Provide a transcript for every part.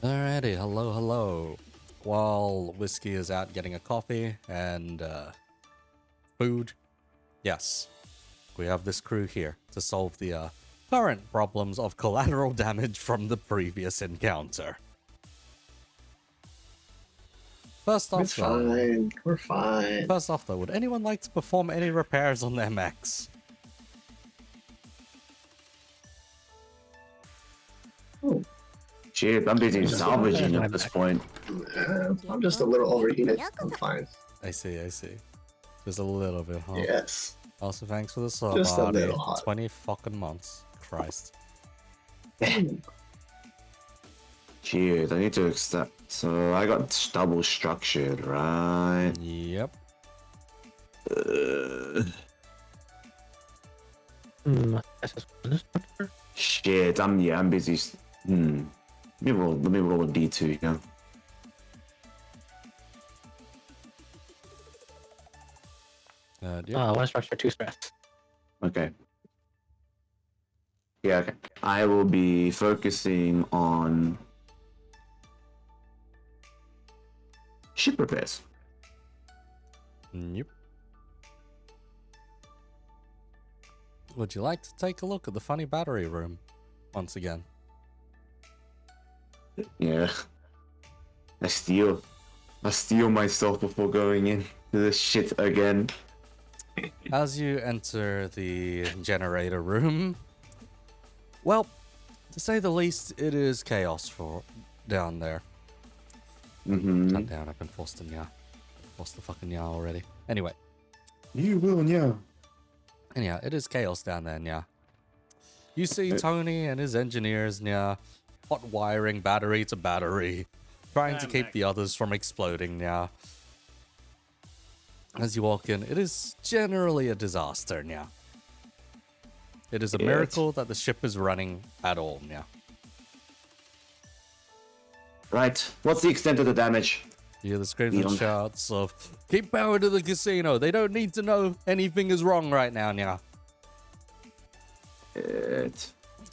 Alrighty, hello, hello. While Whiskey is out getting a coffee and food, yes, we have this crew here to solve the current problems of collateral damage from the previous encounter. First off, It's fine. We're fine. First off, though, would anyone like to perform any repairs on their mechs? Oh, Shit, I'm busy salvaging at this point. I'm just a little overheated. I'm fine. I see. Just a little bit, huh? Yes. Also, thanks for the sub, Just a Artie. little hot. 20 fucking months. Christ. Shit, I need to accept. So I got double structured, right? Yep. Shit, I'm busy. Let me roll a D2, yeah. Yep. One structure, two stress. Okay. Yeah, okay. I will be focusing on ship repairs. Yep. Would you like to take a look at the funny battery room once again? Yeah. I steal myself before going into this shit again. As you enter the generator room, well, to say the least, it is chaos for down there. Shut down, I've been forced to nya. Forced the fucking nya already. Anyway. You will, yeah. Anyhow, it is chaos down there, nya. You see Tony and his engineers, nya, hot wiring battery to battery, trying to keep the others from exploding, nya. As you walk in, it is generally a disaster, nya. It is a miracle that the ship is running at all, nya. Right. What's the extent of the damage? You hear the screams and shouts of, keep power to the casino. They don't need to know anything is wrong right now, nya.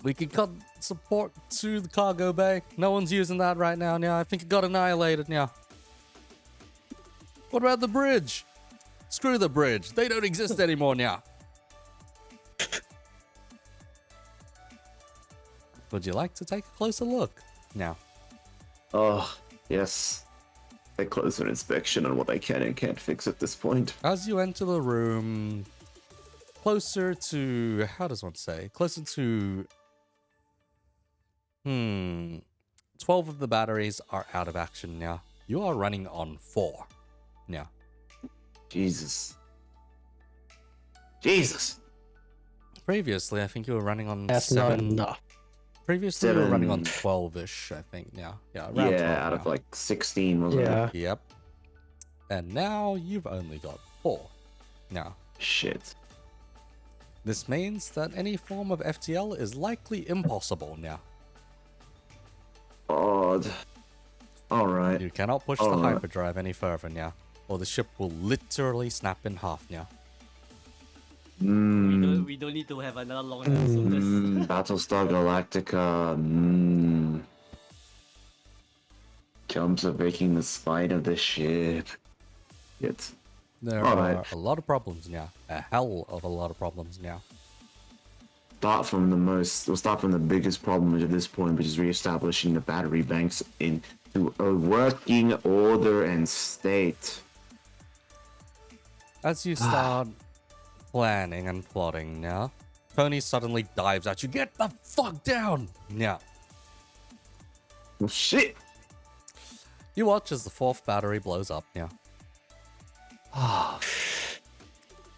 We can cut support to the cargo bay. No one's using that right now, nya. I think it got annihilated, nya. What about the bridge? Screw the bridge. They don't exist anymore, nya. Would you like to take a closer look now? Oh, yes. A closer inspection on what I can and can't fix at this point. As you enter the room, closer to, how does one say? Closer to, 12 of the batteries are out of action now. You are running on 4 now. Jesus. Previously, I think you were running on That's 7. not enough. Previously, you were running on 12-ish, I think. Yeah, around 12 out now. of like 16, wasn't Yeah. it? Yep. And now you've only got 4. Now, Shit. this means that any form of FTL is likely impossible now. Odd. Alright. You cannot push the hyperdrive any further now, or the ship will literally snap in half now. We don't need to have another long episode. Battlestar Galactica. Jumps are breaking the spine of the ship. There are a lot of problems now. A hell of a lot of problems now. We'll start from the biggest problem at this point, which is reestablishing the battery banks into a working order and state. As you start planning and plotting now, Tony suddenly dives at you. Get the fuck down! Now, Oh, shit! you watch as the 4th battery blows up now.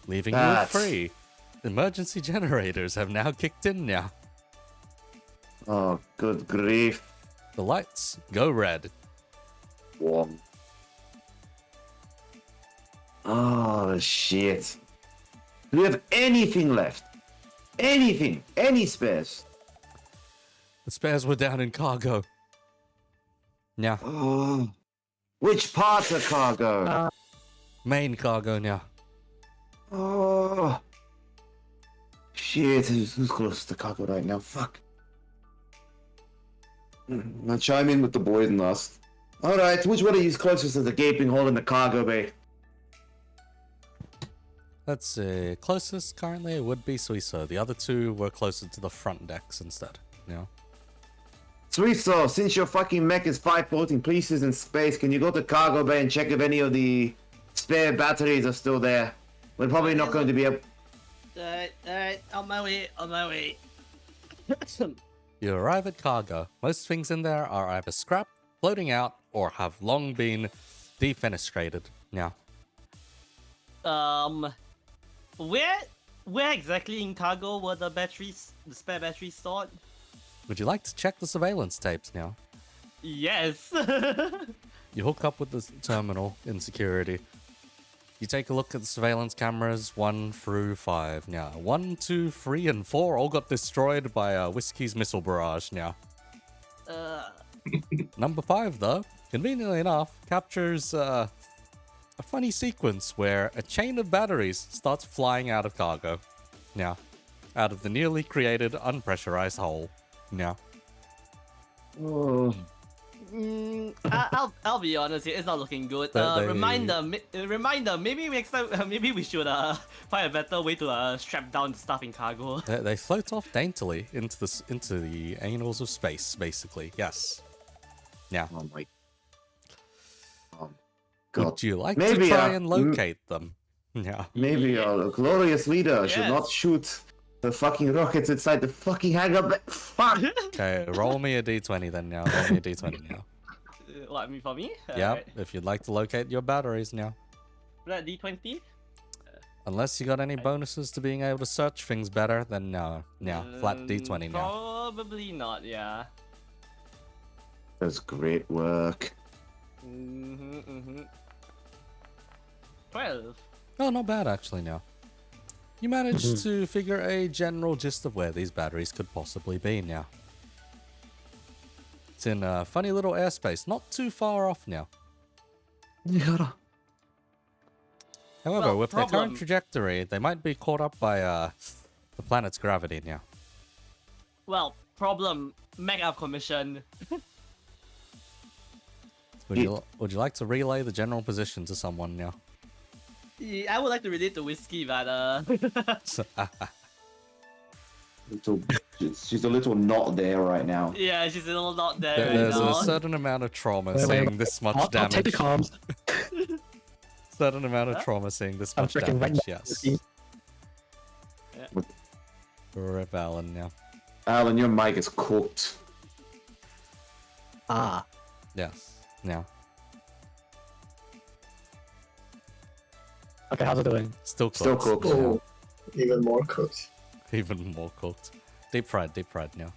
Leaving you free. Emergency generators have now kicked in now. Oh, good grief. The lights go red. Wong. Oh, shit. Do we have anything left? Anything? Any spares? The spares were down in cargo. Now, Oh. Which parts of cargo? main cargo now. Oh. Shit, who's close to cargo right now? Fuck. I'll chime in with the boys and ask. Alright, which one of you is closest to the gaping hole in the cargo bay? Let's see. Closest currently would be Suiso. The other two were closer to the front decks instead. Yeah. Suiso, since your fucking mech is 5 floating pieces in space, can you go to cargo bay and check if any of the spare batteries are still there? We're probably not going to be able... Alright, on my way. You arrive at cargo. Most things in there are either scrap, floating out, or have long been defenestrated. Yeah. Where exactly in cargo were the spare batteries stored? Would you like to check the surveillance tapes now? Yes. You hook up with the terminal in security. You take a look at the surveillance cameras 1 through 5 now. 1, 2, 3, and 4 all got destroyed by Whiskey's missile barrage now. Number 5, though, conveniently enough, captures a funny sequence where a chain of batteries starts flying out of cargo. Now, out of the newly created unpressurized hole. Now. Oh. I'll be honest here, it's not looking good. Reminder, maybe next time, maybe we should find a better way to strap down the stuff in cargo. They float off daintily into the annals of space, basically. Yes. Now, Oh my... God. would you like Maybe, to try and locate them? Yeah. Maybe a glorious leader should not shoot the fucking rockets inside the fucking hangar bay. Fuck! Okay, roll me a d20 then now. Roll me a d20 now. What, for me? Yep, Alright. if you'd like to locate your batteries now. That D20? Unless you got any bonuses to being able to search things better, then no. Yeah, flat d20 now. Probably not, yeah. That's great work. 12. Oh, not bad actually now. You managed to figure a general gist of where these batteries could possibly be now. It's in a funny little airspace, not too far off now. However, Well, with their problem. current trajectory, they might be caught up by the planet's gravity now. Well, problem. Mech out of commission. Would you like to relay the general position to someone now? Yeah, I would like to relate to Whiskey, but She's a little not there right now. yeah, she's still not there right There's now. a certain amount of trauma Wait, seeing this much I'll take the damage. comms. Certain amount of trauma seeing this I'm much freaking right damage, next yes. to you. Rip Alan now. Alan, your mic is cooked. Ah. Yes. Now. Okay, how's it doing? Still cooked. Still cooked. Oh, even more cooked. Even more cooked. Deep fried now.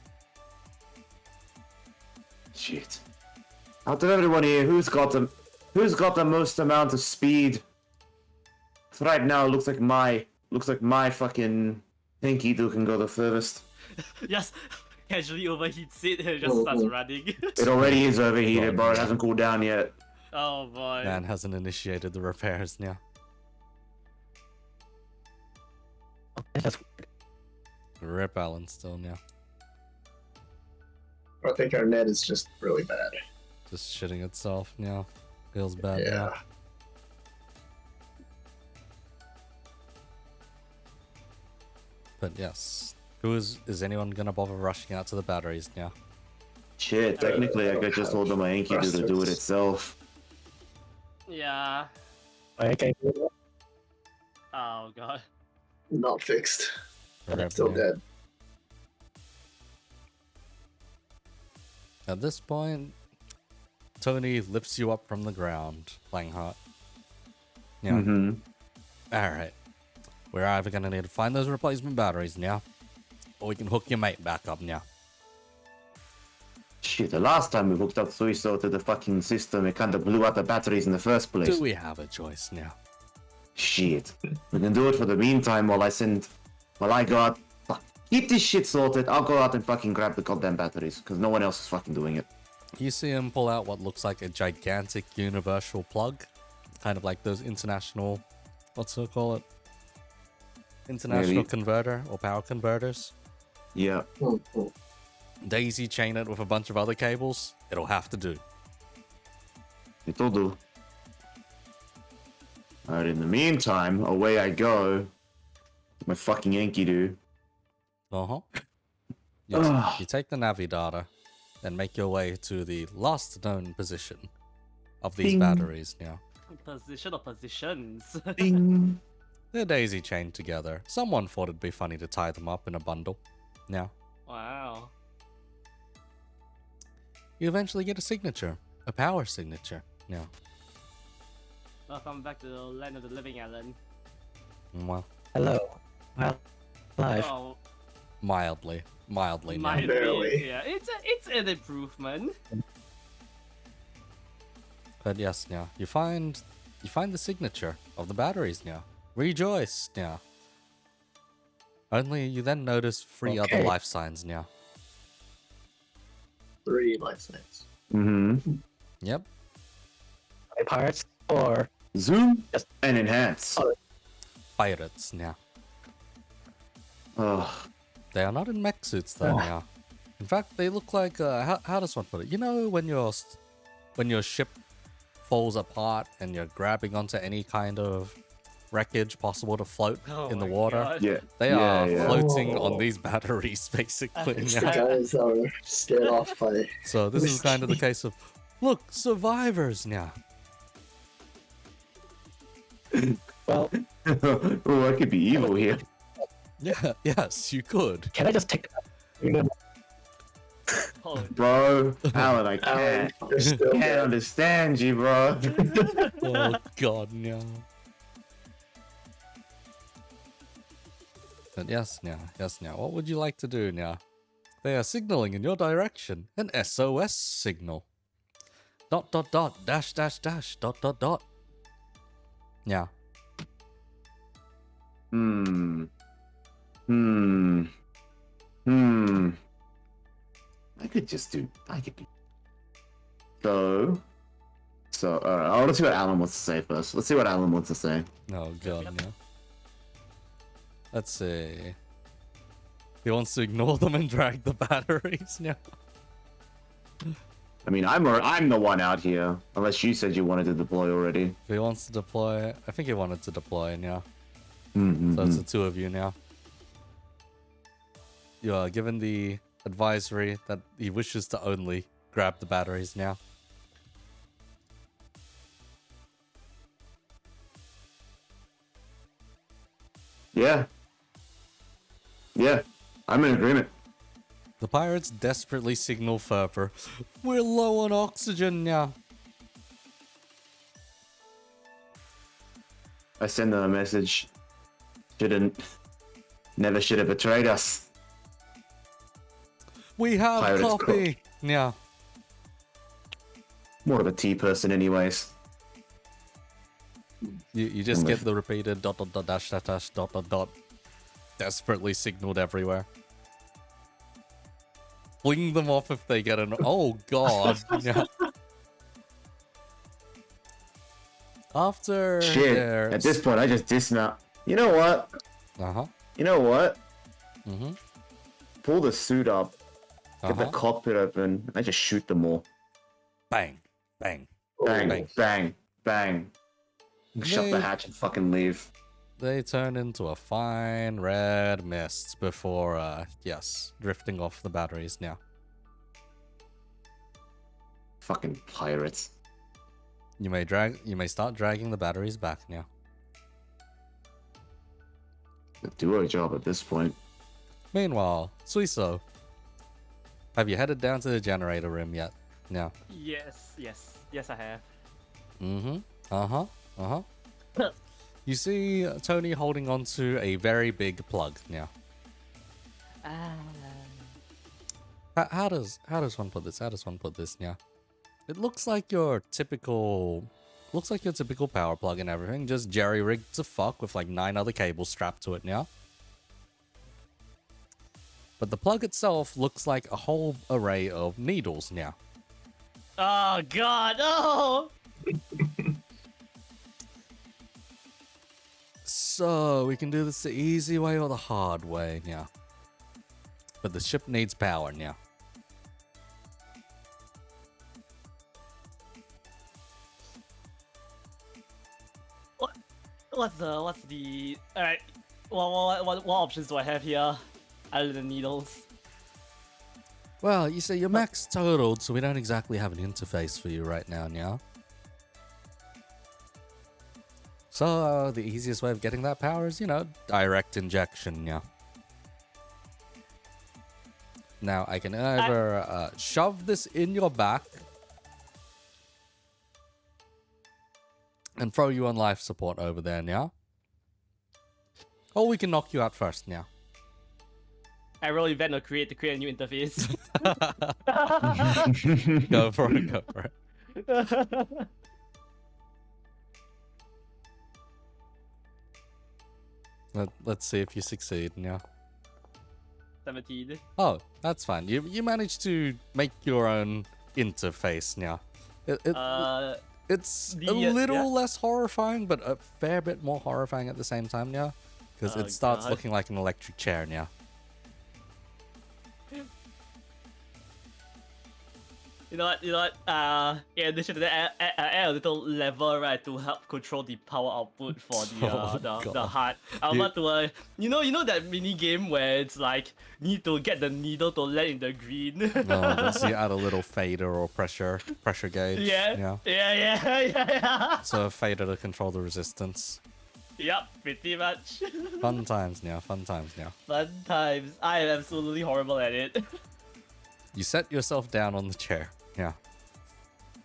Shit. Out of everyone here, who's got the most amount of speed? So right now, it looks like my fucking Pinky Doo can go the furthest. Just casually overheats it and just starts running. It already is overheated, but it hasn't cooled down yet. Oh boy. Man hasn't initiated the repairs now. That's Rip Alan still now. I think our net is just really bad. Just shitting itself now. Feels bad Yeah. now. But yes. Is anyone gonna bother rushing out to the batteries now? Shit, technically, I could just hold my Pinky Doo to do it itself. Yeah. okay. Oh god. Not fixed. Rip Still now. dead. At this point, Tony lifts you up from the ground, Langheart. Yeah. Mm-hmm. Alright. We're either gonna need to find those replacement batteries now, or we can hook your mate back up now. Shit, the last time we hooked up Suiso to the fucking system, it kinda blew out the batteries in the first place. Do we have a choice now? Shit. We can do it for the meantime while I go out. Fuck. Keep this shit sorted. I'll go out and fucking grab the goddamn batteries, because no one else is fucking doing it. You see him pull out what looks like a gigantic universal plug. Kind of like those international... What's it call it? International Maybe. converter or power converters. Yeah. Oh, oh. daisy chain it with a bunch of other cables, it'll have to do. It'll do. Alright, in the meantime, away I go. My fucking Enkidu. Uh-huh. Ugh. You take the Navi data and make your way to the last known position of these Bing. batteries now. Position or positions? Ding. They're daisy chained together. Someone thought it'd be funny to tie them up in a bundle. Now, Wow. you eventually get a signature. A power signature. Now, Welcome back to the land of the living, Alan. well, Hello. Well, live. Oh, mildly now. might Barely. be. Yeah, it's an improvement. But yes, now you find the signature of the batteries now. Rejoice now. Only you then notice three other Okay. life signs now. 3 life signs. Mm-hmm. Yep. My parts or Zoom Yes. and enhance. Oh. Pirates now. Ugh. They are not in mech suits though Oh. now. In fact, they look like how does one put it? You know when your ship falls apart and you're grabbing onto any kind of wreckage possible to float Oh in the my water. God. Yeah. They yeah, are yeah. floating on Oh. these batteries basically. It's now. the guys that were scared off by. So this is kind of the case of, look, survivors now. well, Oh, I could be evil here. Yeah, yes, you could. can I just take Oh, Bro, Alan, I Alan, can't. you're still Can't dead. understand you, bro. Oh god, no. But yes, now. What would you like to do now? They are signaling in your direction. An SOS signal. ... dash dash dash ... Yeah. Hmm. I could do. So, alright, let's see what Alan wants to say first. Let's see what Alan wants to say. Oh god, yeah. Let's see. He wants to ignore them and drag the batteries now. I mean, I'm the one out here. Unless you said you wanted to deploy already. If he wants to deploy, I think he wanted to deploy now. Mm-hmm. So it's the two of you now. You are given the advisory that he wishes to only grab the batteries now. Yeah. Yeah. I'm in agreement. The pirates desperately signal further. We're low on oxygen now. I send them a message. Never should have betrayed us. We have Pirates copy. Yeah. More of a tea person, anyways. You just get the repeated ... dash dash dash ... desperately signaled everywhere. Fling them off if they get an... Oh god. Yeah. After Shit. their... At this point, I just dismount. You know what? Uh-huh. You know what? Mm-hmm. Pull the suit up. Get the Uh-huh. cockpit open. I just shoot them all. Bang. Bang. Bang, Bang. bang, bang. Shut the They- hatch and fucking leave. They turn into a fine red mist before, yes, drifting off the batteries now. Fucking pirates. You may start dragging the batteries back now. They do our job at this point. Meanwhile, Suiso, have you headed down to the generator room yet? No. yes, I have. Mm-hmm. Uh-huh. You see Tony holding on to a very big plug now. How does one put this? How does one put this now? It looks like your typical power plug and everything, just jerry-rigged to fuck with like 9 other cables strapped to it now. But the plug itself looks like a whole array of needles now. Oh god, no! So we can do this the easy way or the hard way now. But the ship needs power now. what's the alright? What options do I have here? Other than needles. Well, you see, you're max totaled, so we don't exactly have an interface for you right now, yeah? So, the easiest way of getting that power is, you know, direct injection, yeah. Now, I can either shove this in your back and throw you on life support over there, yeah? Or we can knock you out first, yeah. I roll event or create to create a new interface. Go for it, go for it. Let's see if you succeed, yeah. 17. Oh, that's fine. You managed to make your own interface now. It's a little less horrifying, but a fair bit more horrifying at the same time now. Because it starts looking like an electric chair now. You know what? In addition to that, add a little lever, right, to help control the power output for the heart. I want to, you know that mini game where it's like you need to get the needle to land in the green. No, so you add a little fader or pressure gauge. Yeah. So a fader to control the resistance. Yep, pretty much. Fun times now. Fun times now. Fun times. I am absolutely horrible at it. You set yourself down on the chair. Yeah.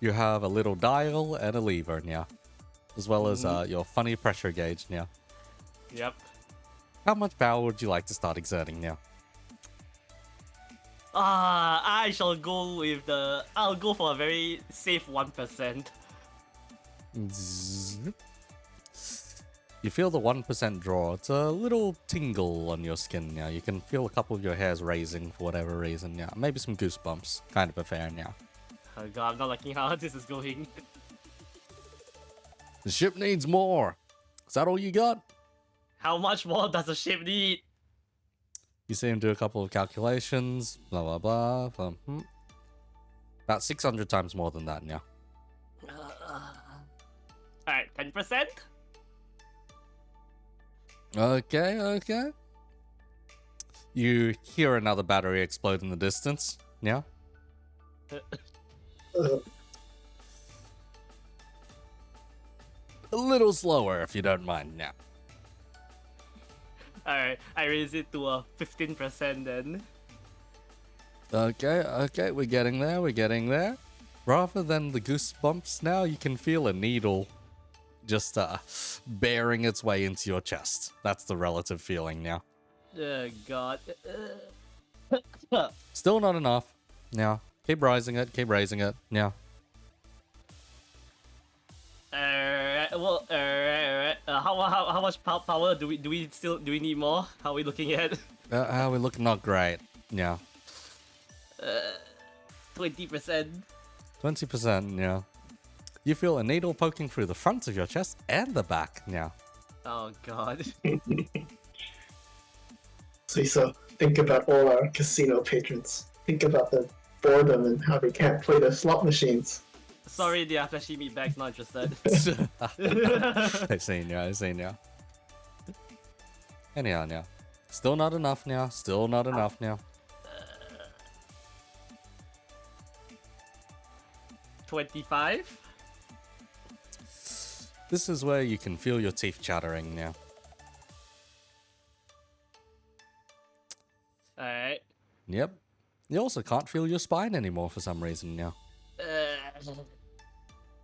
You have a little dial and a lever now, as well as your funny pressure gauge now. Yep. How much power would you like to start exerting now? I shall go with I'll go for a very safe 1%. You feel the 1% draw. It's a little tingle on your skin now. You can feel a couple of your hairs raising for whatever reason now. Maybe some goosebumps. Kind of affair now. Oh god, I'm not liking how this is going. The ship needs more. Is that all you got? How much more does the ship need? You see him do a couple of calculations. Blah, blah, blah. About 600 times more than that now. Alright, 10%? Okay. You hear another battery explode in the distance. Yeah. A little slower, if you don't mind. Now. Alright, I raise it to a 15% then. Okay. We're getting there. Rather than the goosebumps, now you can feel a needle just bearing its way into your chest. That's the relative feeling now. Oh god. Still not enough. Now, keep raising it. Now. How much power do we need more? How are we looking at? How we look? Not great. Yeah. 20%. 20%. Yeah. You feel a needle poking through the front of your chest and the back now. Oh god. So think about all our casino patrons. Think about the boredom and how they can't play the slot machines. Sorry, they are fleshy meat bags, not interested. I've seen you. Anyhow, now. Still not enough now. 25? This is where you can feel your teeth chattering now. Alright. Yep. You also can't feel your spine anymore for some reason now.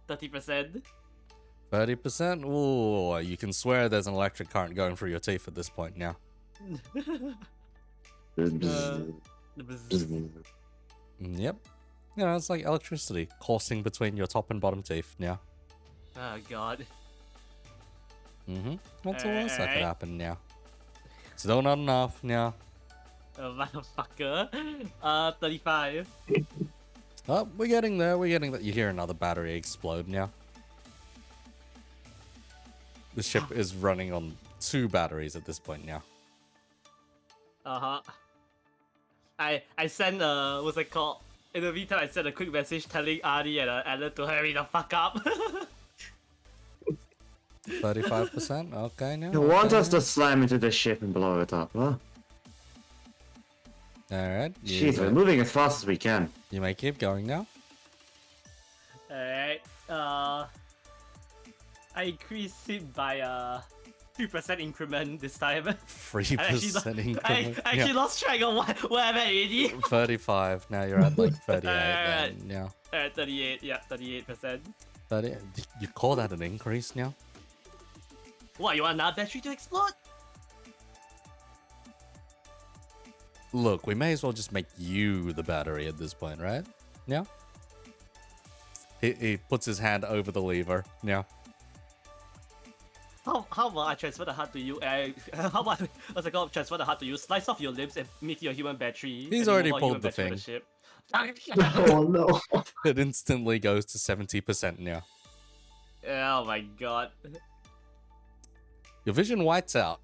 30%? 30%? Ooh, you can swear there's an electric current going through your teeth at this point now. Yep. You know, it's like electricity coursing between your top and bottom teeth now. Oh god. What's the worst that could happen now? Still not enough now. Oh, motherfucker. 35. Oh, we're getting there. You hear another battery explode now. The ship is running on 2 batteries at this point now. Uh-huh. I sent what's it called? In the meantime, I sent a quick message telling Arnie and Alan to hurry the fuck up. 35%? Okay, now. You want okay, us to now. slam into the ship and blow it up, huh? Alright. Jeez, we're moving as fast as we can. You may keep going now. Alright. I increased it by 3% increment this time. 3% increment. I actually lost track of what I'm at already. 35. Now you're at like 38 Alright. then. Yeah. Alright, 38. Yeah, 38%. 30. You call that an increase now? What, you want another battery to explode? Look, we may as well just make you the battery at this point, right? Yeah. He puts his hand over the lever. Yeah. How about I transfer the heart to you? How about what's it called? Transfer the heart to you, slice off your limbs, and make you a human battery. He's and then already move on pulled human the battery on thing. ship. Oh no. It instantly goes to 70% now. Oh my god. Your vision whites out.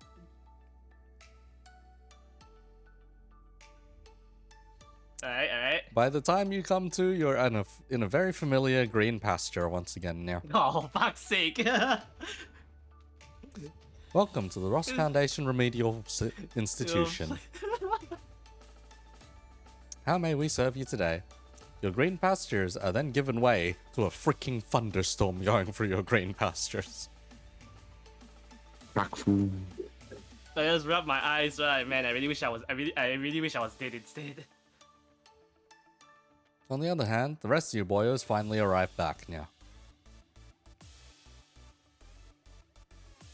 Alright. By the time you come to, you're in a very familiar green pasture once again now. Oh, fuck's sake. Welcome to the Ross Foundation Remedial Institution. How may we serve you today? Your green pastures are then given way to a freaking thunderstorm going through your green pastures. Crack food. I just rubbed my eyes, right? Man, I really wish I was dead instead. On the other hand, the rest of you boyos finally arrived back now.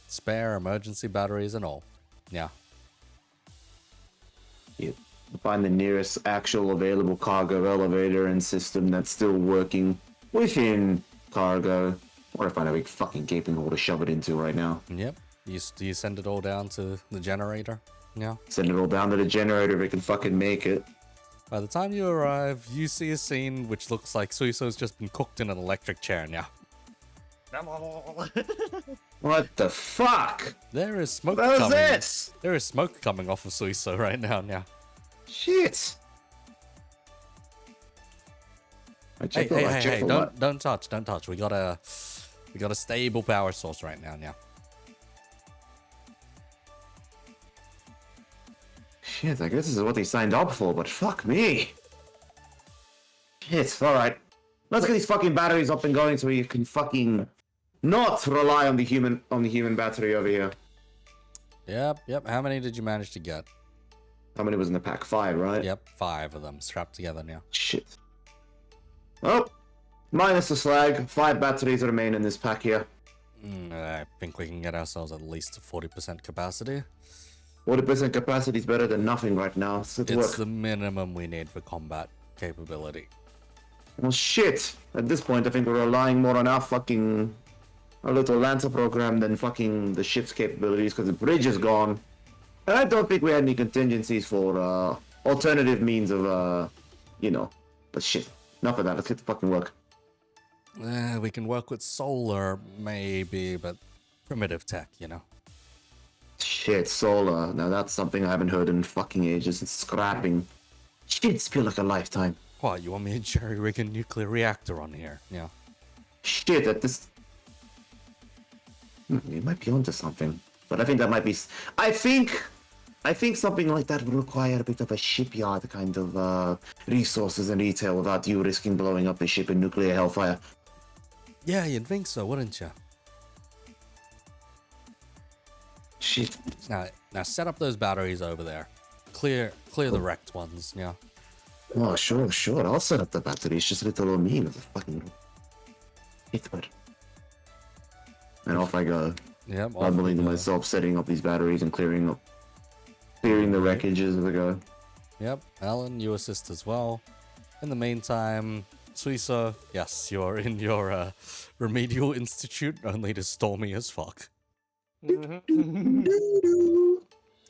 Spare emergency batteries and all. Yeah. Yep. Find the nearest actual available cargo elevator and system that's still working within cargo. Or find a big fucking gaping hole to shove it into right now. Yep. You send it all down to the generator? Yeah. Send it all down to the generator if it can fucking make it. By the time you arrive, you see a scene which looks like Suiso's just been cooked in an electric chair now. What the fuck? There is smoke What was coming. this? There is smoke coming off of Suiso right now. Shit. Hey, don't touch. We got a stable power source right now. Shit, I guess this is what they signed up for, but fuck me. Shit, alright. Let's get these fucking batteries up and going so we can fucking not rely on the human battery over here. Yep. How many did you manage to get? How many was in the pack? 5, right? Yep, 5 of them strapped together now. Shit. Oh, minus the slag, 5 batteries remain in this pack here. I think we can get ourselves at least to 40% capacity. 40% capacity is better than nothing right now. So It's the minimum we need for combat capability. Well, shit. At this point, I think we're relying more on our little Lancer program than fucking the ship's capabilities because the bridge is gone. And I don't think we had any contingencies for alternative means of, but shit. Enough of that. Let's get to fucking work. We can work with solar, maybe, but primitive tech, Shit, solar. Now that's something I haven't heard in fucking ages. It's scrapping. Shit, it's feel like a lifetime. What, you want me to jerry-rig a nuclear reactor on here? Yeah. Shit, at this... We might be onto something. But I think that might be... I think something like that would require a bit of a shipyard kind of resources and retail without you risking blowing up the ship in nuclear hellfire. Yeah, you'd think so, wouldn't you? Shit. Now set up those batteries over there. Clear the wrecked ones, yeah. Oh, sure. I'll set up the batteries. Just little old me with a fucking... Hitler. And off I go. Yep. Bumbling to myself, setting up these batteries and clearing the wreckage as we go. Yep, Alan, you assist as well. In the meantime, Suiso, yes, you're in your remedial institute, only to stormy as fuck.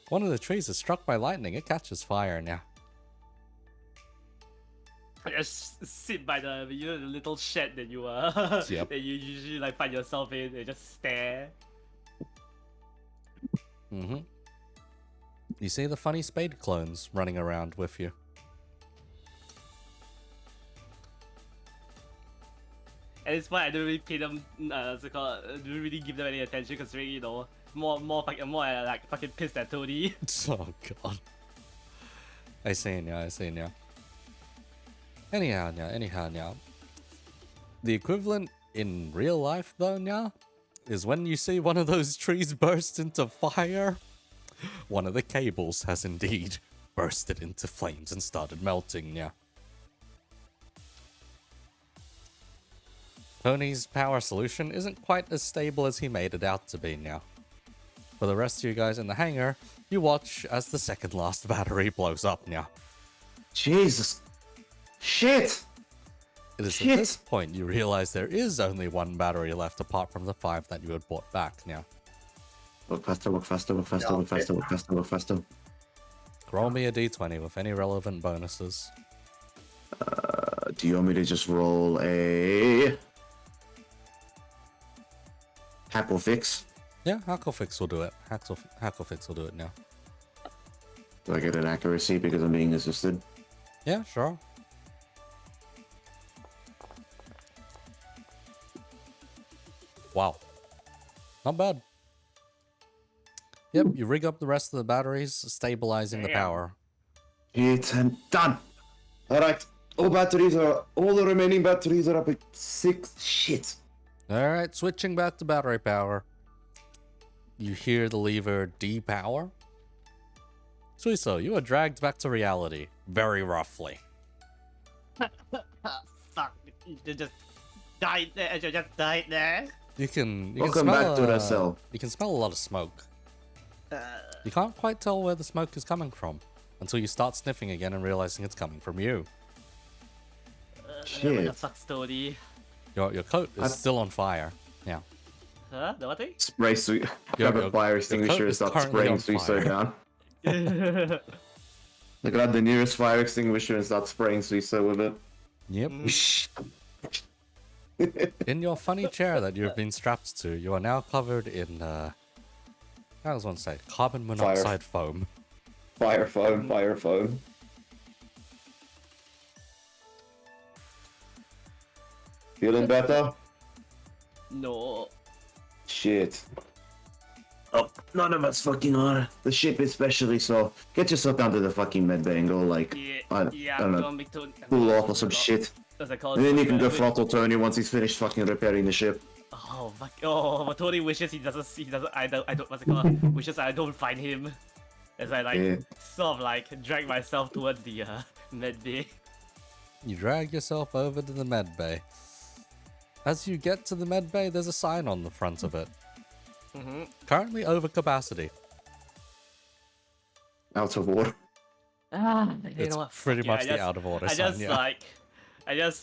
One of the trees is struck by lightning. It catches fire now. I just sit by the the little shed that you Yep. that you usually find yourself in and just stare. You see the funny spade clones running around with you. At this point, I don't really pay them. What's it called? Don't really give them any attention, considering more like fucking pissed at Tony. Oh god. I see now. Anyhow, now. The equivalent in real life, though, now, is when you see one of those trees burst into fire. One of the cables has indeed bursted into flames and started melting, yeah. Tony's power solution isn't quite as stable as he made it out to be now. For the rest of you guys in the hangar, you watch as the second last battery blows up now. Jesus. Shit! It is at this point you realize there is only one battery left apart from the 5 that you had bought back now. Work faster, work faster, work faster, work faster, work faster, work faster. Roll me a d20 with any relevant bonuses. Do you want me to just roll a... Hack or fix? Yeah, Hacklefix will do it. Hacklefix will do it now. Do I get an accuracy because I'm being assisted? Yeah, sure. Wow. Not bad. Yep, you rig up the rest of the batteries, stabilizing the power. It's done. All right. All the remaining batteries are up at 6. Shit. Alright, switching back to battery power. You hear the lever depower. Suiso, you are dragged back to reality, very roughly. Fuck! You just died there. You just died there. You can Welcome smell back to the cell. You can smell a lot of smoke. You can't quite tell where the smoke is coming from until you start sniffing again and realizing it's coming from you. What the Shit. fuck, Stody? Your coat is still on fire. Yeah. Huh? The what thing? Spray sweep. Grab a fire extinguisher and start spraying Suiso down. Grab the nearest fire extinguisher and start spraying Suiso with it. Yep. In your funny chair that you've been strapped to, you are now covered in, how does one say? Carbon monoxide foam. Fire foam, fire foam. Feeling better? No. Shit. Oh, none of us fucking are. The ship especially, so get yourself down to the fucking medbay and go like, I don't know, cool off or some shit. And then you can go throttle Tony once he's finished fucking repairing the ship. Oh fuck! Oh, but Tony wishes he doesn't. I don't. What's it called? Wishes I don't find him. As I sort of like drag myself towards the med bay. You drag yourself over to the med bay. As you get to the med bay, there's a sign on the front of it. Currently over capacity. Out of order. You It's know what? pretty much the out of order sign, yeah. I just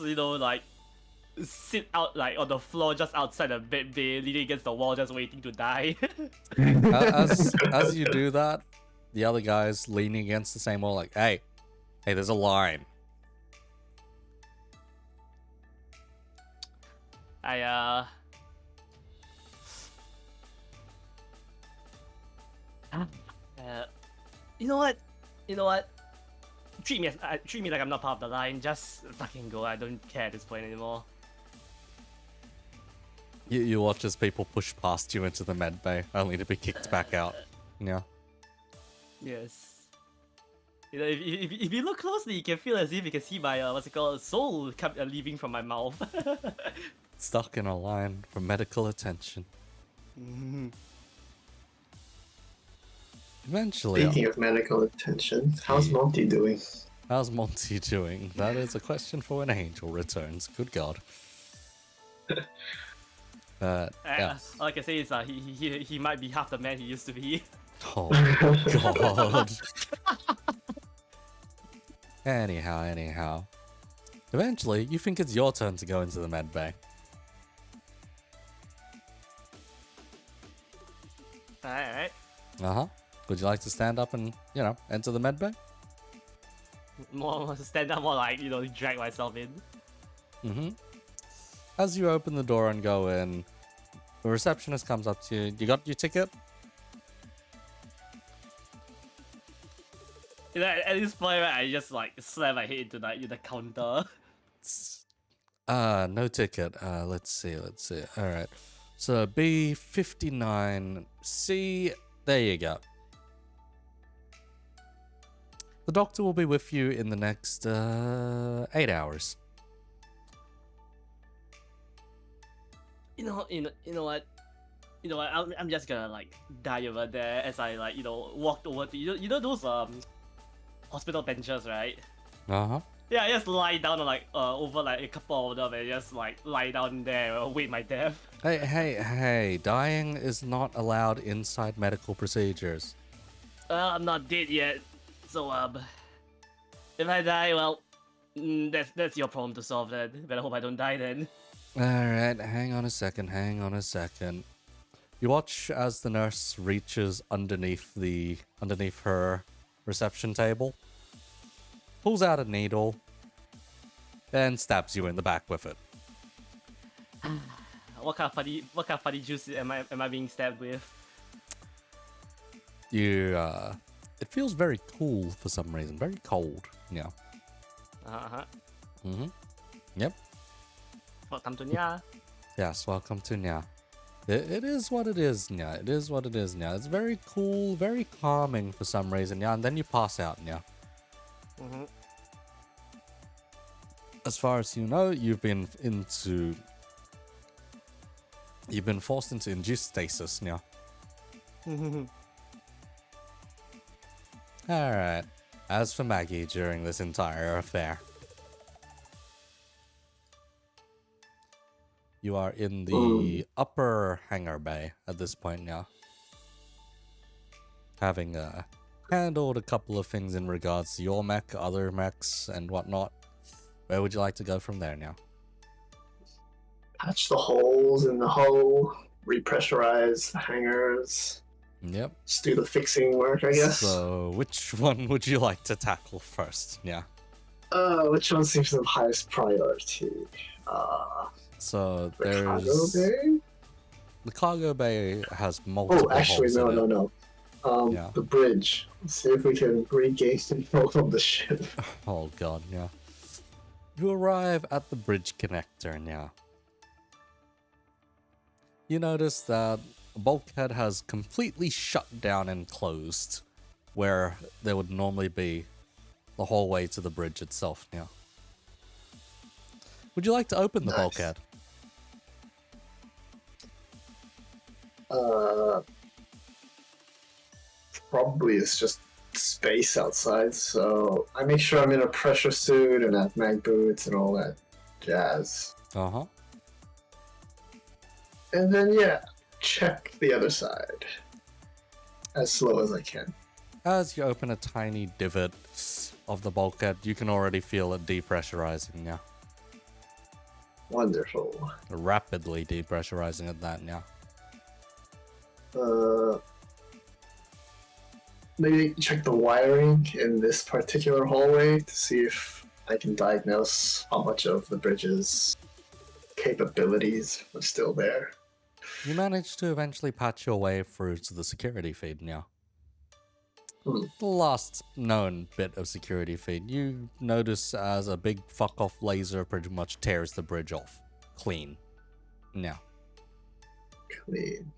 sit out on the floor just outside the bed bay, leaning against the wall, just waiting to die. as you do that, the other guy's leaning against the same wall, like, hey, there's a line. You know what? Treat me like I'm not part of the line. Just fucking go. I don't care at this point anymore. You watch as people push past you into the med bay, only to be kicked back out. Yeah. Yes. You know, if you look closely, you can feel as if you can see my soul leaving from my mouth. Stuck in a line for medical attention. Eventually. Speaking of medical attention, how's Monty doing? How's Monty doing? That is a question for when Angel returns. Good God. Yeah. All I can say is he might be half the man he used to be. Oh God. Anyhow. Eventually, you think it's your turn to go into the med bay. Alright. Would you like to stand up and, enter the med bay? More stand up, more like, drag myself in. As you open the door and go in, the receptionist comes up to you. You got your ticket? At this point, right, I just slam my head into the counter. No ticket. Let's see. All right. So B59C. There you go. The doctor will be with you in the next 8 hours. You know what? You know what? I'm just gonna like die over there as I like walked over to those hospital benches, right? Uh-huh. Yeah, I just lie down on like over like a couple of them and just like lie down there and wait my death. Hey, dying is not allowed inside medical procedures. I'm not dead yet, so if I die, well, that's your problem to solve then. But I hope I don't die then. Alright, hang on a second. You watch as the nurse reaches underneath her reception table, pulls out a needle, and stabs you in the back with it. What kind of funny juice am I being stabbed with? It feels very cool for some reason. Very cold. Yeah. Uh-huh. Yep. Welcome to Nya. Yes, welcome to Nya. It is what it is, Nya. It is what it is, Nya. It's very cool, very calming for some reason, Nya. And then you pass out, Nya. Mm-hmm. As far as you know, you've been forced into induced stasis, Nya. Alright. As for Maggie during this entire affair, you are in the upper hangar bay at this point now. Having handled a couple of things in regards to your mech, other mechs, and whatnot. Where would you like to go from there now? Patch the holes in the hull, repressurize the hangars. Yep. Just do the fixing work, I guess. So, which one would you like to tackle first? Yeah. Which one seems the highest priority? So The there's cargo bay? the cargo bay has multiple. Oh, actually, holes in it. no. Yeah. The bridge. Let's see if we can regain control of the ship. Oh god, yeah. You arrive at the bridge connector now. You notice that the bulkhead has completely shut down and closed, where there would normally be the hallway to the bridge itself now. Would you like to open the Nice. bulkhead? Probably it's just space outside, so I make sure I'm in a pressure suit and have mag boots and all that jazz. Uh-huh. And then, yeah, check the other side. As slow as I can. As you open a tiny divot of the bulkhead, you can already feel it depressurizing now. Wonderful. Rapidly depressurizing at that now. Maybe check the wiring in this particular hallway to see if I can diagnose how much of the bridge's capabilities are still there. You manage to eventually patch your way through to the security feed now. The last known bit of security feed, you notice as a big fuck off laser pretty much tears the bridge off. Clean. Now, Clean.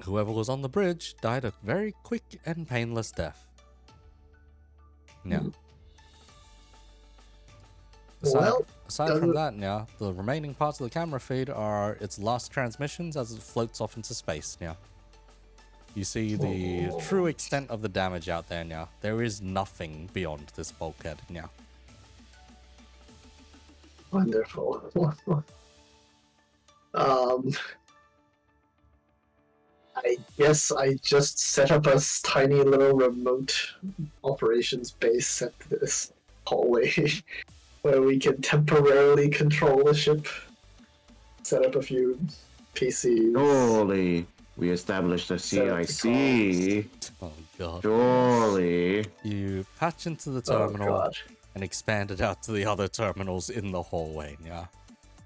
whoever was on the bridge died a very quick and painless death. Now, Well, aside from that now, the remaining parts of the camera feed are its last transmissions as it floats off into space now. You see the true extent of the damage out there now. There is nothing beyond this bulkhead now. wonderful. I guess I just set up a tiny little remote operations base at this hallway where we can temporarily control the ship. Set up a few PCs. Surely we established a Set up the CIC. Oh god. Surely. You patch into the Oh terminal god. and expand it out to the other terminals in the hallway now.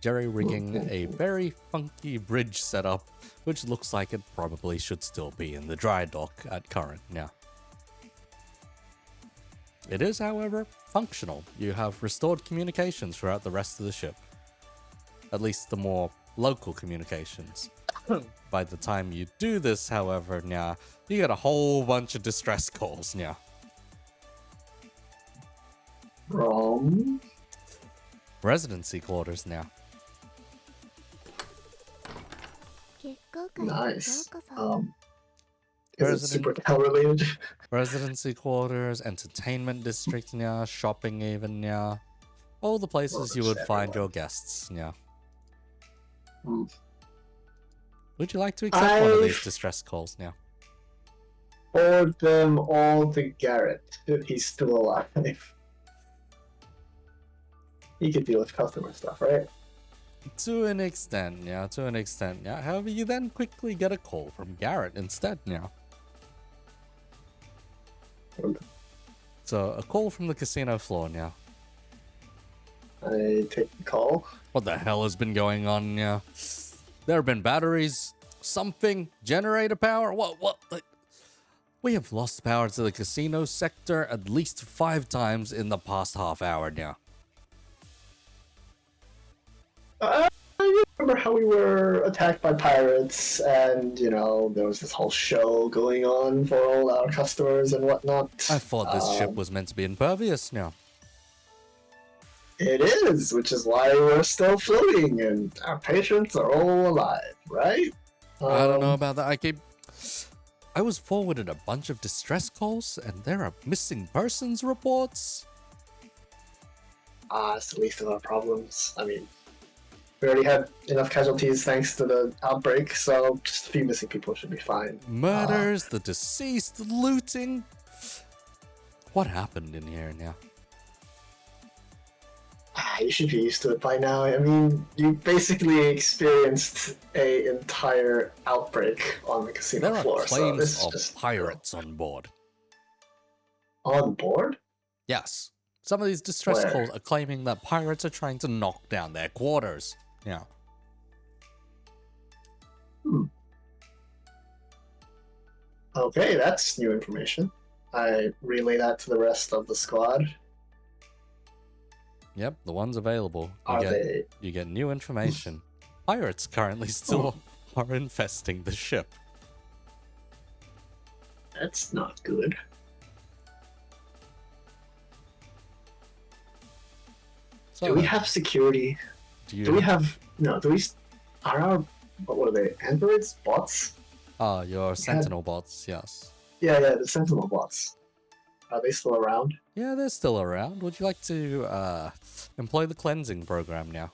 Jerry rigging a very funky bridge setup, which looks like it probably should still be in the dry dock at current now. It is, however, functional. You have restored communications throughout the rest of the ship. At least the more local communications. By the time you do this, however, now you get a whole bunch of distress calls now. From Residency quarters now. nice. Is it Resident- super hell related? Residency quarters, entertainment district now, shopping even now. All the places you would that's find everywhere. your guests now. Hmm. Would you like to accept one of these I've- distress calls now? Forward them all to Garrett if he's still alive. He could deal with customer stuff, right? To an extent, yeah, to an extent, yeah. However, you then quickly get a call from Garrett instead now. So, a call from the casino floor now. I take the call. What the hell has been going on now? There have been batteries, something, generator power, what? We have lost power to the casino sector at least 5 times in the past half hour now. I remember how we were attacked by pirates, and there was this whole show going on for all our customers and whatnot. I thought this ship was meant to be impervious now. It is, which is why we're still floating, and our patrons are all alive, right? I don't know about that. I was forwarded a bunch of distress calls, and there are missing persons reports. It's the least of our problems. I mean, we already had enough casualties thanks to the outbreak, so just a few missing people should be fine. Murders, the deceased, looting. What happened in here now? You should be used to it by now. I mean, you basically experienced a entire outbreak on the casino There are floor. So claims this is of just pirates on board. on board. Yes. Some of these distress Where? calls are claiming that pirates are trying to knock down their quarters. Yeah. Okay, that's new information. I relay that to the rest of the squad. Yep, the ones available. Are they? You get new information. Pirates currently still are infesting the ship. That's not good. So Do we have security? Do we have no? Do we? Are our what are they? Androids? Bots? your sentinel bots, yes. Yeah, the Sentinel bots. Are they still around? Yeah, they're still around. Would you like to employ the cleansing program now?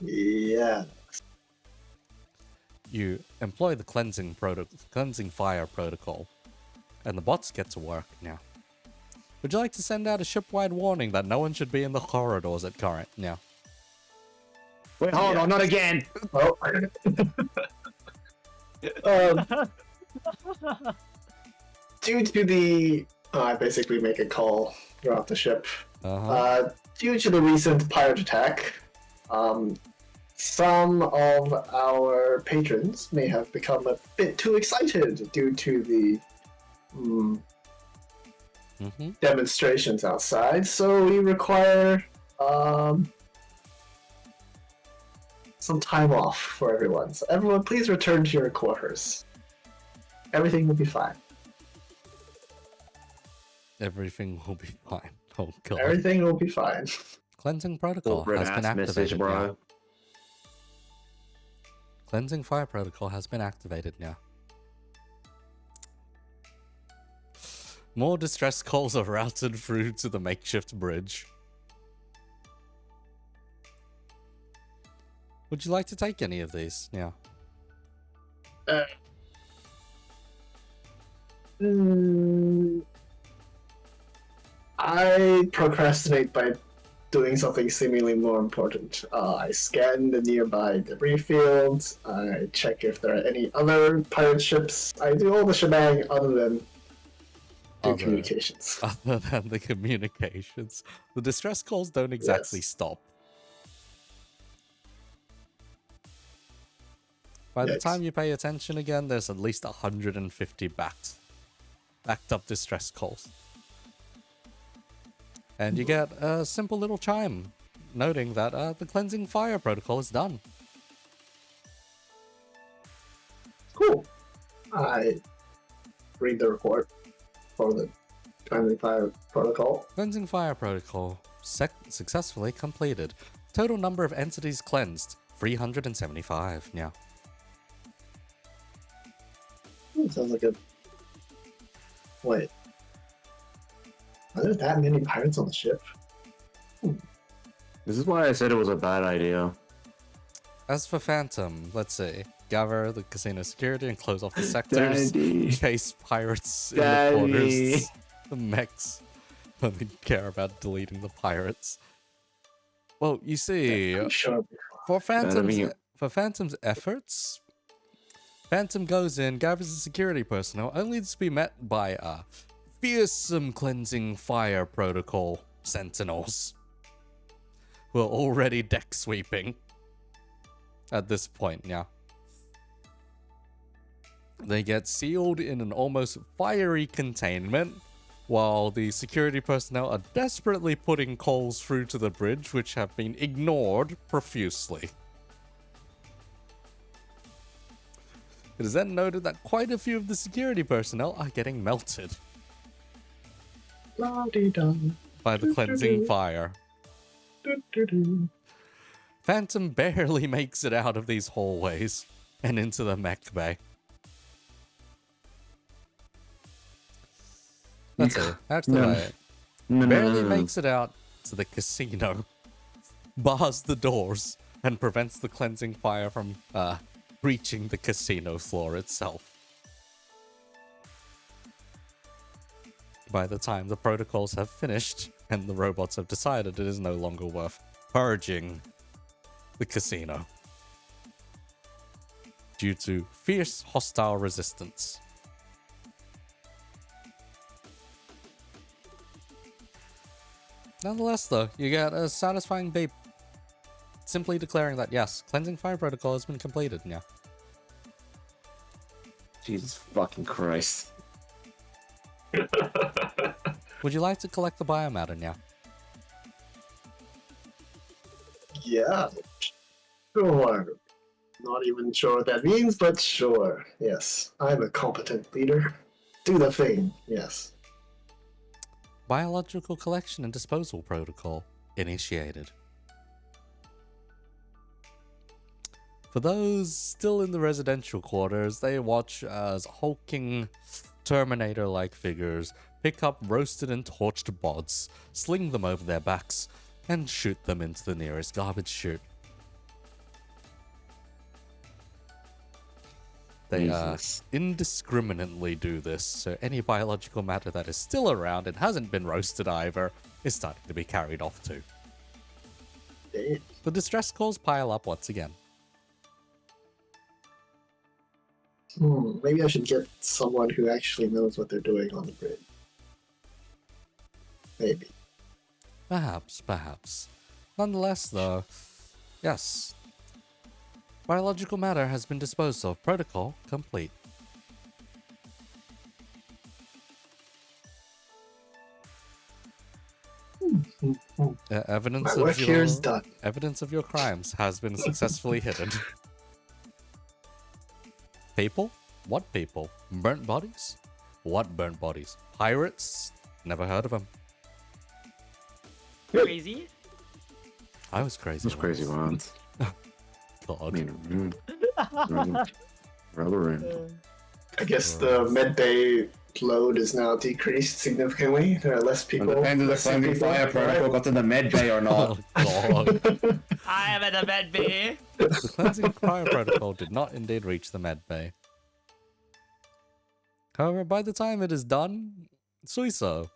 Yeah. You employ the cleansing fire protocol, and the bots get to work now. Would you like to send out a ship-wide warning that no one should be in the corridors at current now? Wait, hold on, not again. Oh. Due to the, I basically make a call throughout the ship. Due to the recent pirate attack, some of our patrons may have become a bit too excited due to the demonstrations outside. So we require some time off for everyone. So everyone, please return to your quarters. Everything will be fine. Everything will be fine. Oh god. Everything will be fine. Cleansing protocol Corporate has been ass message, activated bro. now. Cleansing fire protocol has been activated now. More distress calls are routed through to the makeshift bridge. Would you like to take any of these? Yeah. I procrastinate by doing something seemingly more important. I scan the nearby debris fields. I check if there are any other pirate ships. I do all the shebang other than communications. Other than the communications. The distress calls don't exactly Yes. stop. By the Yes. time you pay attention again, there's at least 150 backed up distress calls. And you get a simple little chime noting that the cleansing fire protocol is done. Cool. I read the report for the cleansing fire protocol. Cleansing fire protocol successfully completed. Total number of entities cleansed 375. Yeah. Sounds like a. Wait. Are there that many pirates on the ship? This is why I said it was a bad idea. As for Phantom, let's see. Gather the casino security and close off the sectors. Daddy. Chase pirates in Daddy. the quarters. The mechs only care about deleting the pirates. Well, you see, I'm sure. for Phantom's, mean- for Phantom's efforts, Phantom goes in, gathers the security personnel, only to be met by a fearsome cleansing fire protocol sentinels who are already deck sweeping at this point. Yeah. They get sealed in an almost fiery containment, while the security personnel are desperately putting coals through to the bridge, which have been ignored profusely. It is then noted that quite a few of the security personnel are getting melted La-dee-dum. by the cleansing fire. Do-do-do. Phantom barely makes it out of these hallways and into the mech bay. That's it. Actually, No. right. No, Barely makes it out to the casino, bars the doors, and prevents the cleansing fire from reaching the casino floor itself. By the time the protocols have finished and the robots have decided it is no longer worth purging the casino due to fierce hostile resistance. Nonetheless, though, you get a satisfying beep simply declaring that yes, cleansing fire protocol has been completed. Yeah. Jesus fucking Christ. Would you like to collect the biomatter now? Yeah. Sure. Not even sure what that means, but sure. Yes. I'm a competent leader. Do the thing. Yes. Biological collection and disposal protocol initiated. For those still in the residential quarters, they watch as hulking Terminator-like figures pick up roasted and torched bods, sling them over their backs, and shoot them into the nearest garbage chute. They Jesus. indiscriminately do this, so any biological matter that is still around and hasn't been roasted either is starting to be carried off too. Eh, The distress calls pile up once again. Maybe I should get someone who actually knows what they're doing on the grid. Maybe. Perhaps. Nonetheless, though, yes. Biological matter has been disposed of. Protocol complete. Evidence My work of your here is done. evidence of your crimes has been successfully hidden. People? What people? Burnt bodies? What burnt bodies? Pirates? Never heard of them. Crazy? I was crazy. That's crazy once. once. God. I mean, rubber in. I guess the med bay load is now decreased significantly. There are less people. Depends on the less cleansing people, fire protocol right? got to the med bay or not. Oh, God. I am in a bed, bay. The cleansing fire protocol did not indeed reach the med bay. However, by the time it is done, Suiso,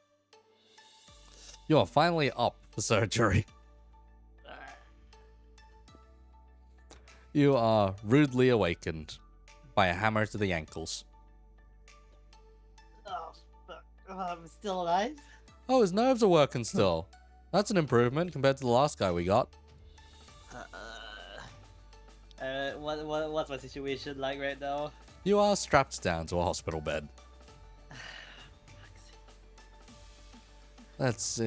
you are finally up for surgery. You are rudely awakened by a hammer to the ankles. Oh, fuck. Oh, I'm still alive? Oh, his nerves are working still. That's an improvement compared to the last guy we got. What's my situation like right now? You are strapped down to a hospital bed. Let's see.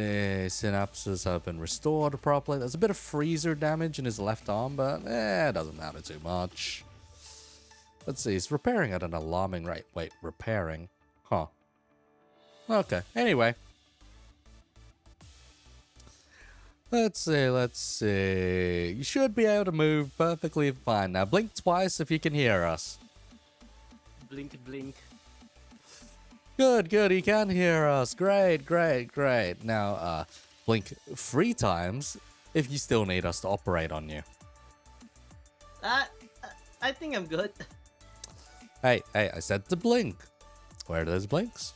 Synapses have been restored properly. There's a bit of freezer damage in his left arm, but it doesn't matter too much. Let's see. He's repairing at an alarming rate. Wait, repairing? Huh. Okay. Anyway. Let's see. You should be able to move perfectly fine. Now blink twice if you can hear us. Blink, blink. Good, he can hear us. Great. Now, blink 3 times if you still need us to operate on you. I think I'm good. Hey, I said to blink. Where are those blinks?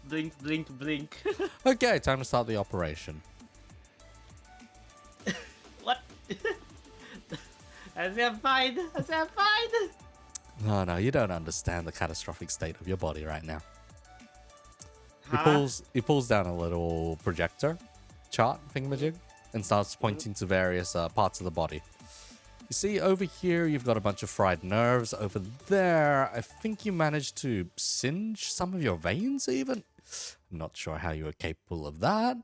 Blink, blink, blink. Okay, time to start the operation. What? I said I'm fine. No, you don't understand the catastrophic state of your body right now. Huh? He pulls down a little projector chart thingamajig and starts pointing to various parts of the body. You see, over here, you've got a bunch of fried nerves. Over there, I think you managed to singe some of your veins, even. I'm not sure how you are capable of that.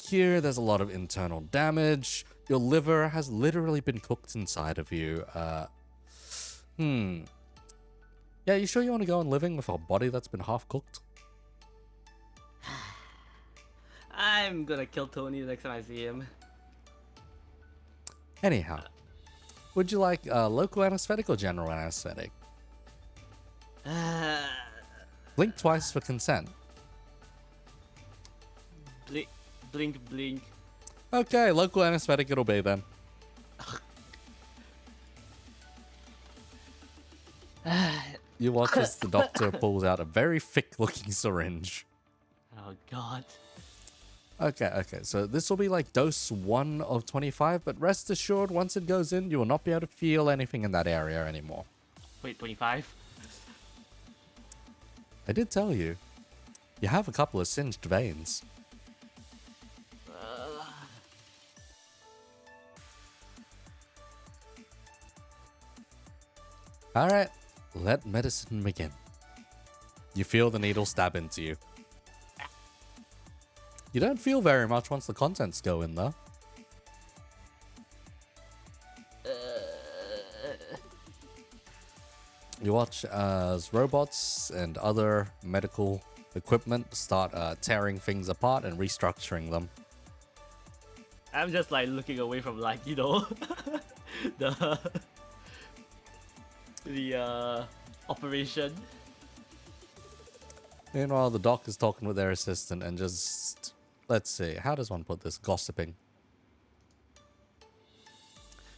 Here, there's a lot of internal damage. Your liver has literally been cooked inside of you. Yeah, you sure you want to go on living with a body that's been half cooked? I'm gonna kill Tony the next time I see him. Anyhow, would you like local anesthetic or general anesthetic? Blink twice for consent. Blink, blink, blink. Okay, local anesthetic it'll be then. You watch as the doctor pulls out a very thick-looking syringe. Oh god. Okay, so this will be like dose 1 of 25, but rest assured, once it goes in, you will not be able to feel anything in that area anymore. Wait, 25? I did tell you. You have a couple of singed veins. Alright, let medicine begin. You feel the needle stab into you. You don't feel very much once the contents go in, though. You watch as robots and other medical equipment start tearing things apart and restructuring them. I'm just like looking away from like, you know, the operation. Meanwhile, the doc is talking with their assistant and just... Let's see, how does one put this? Gossiping.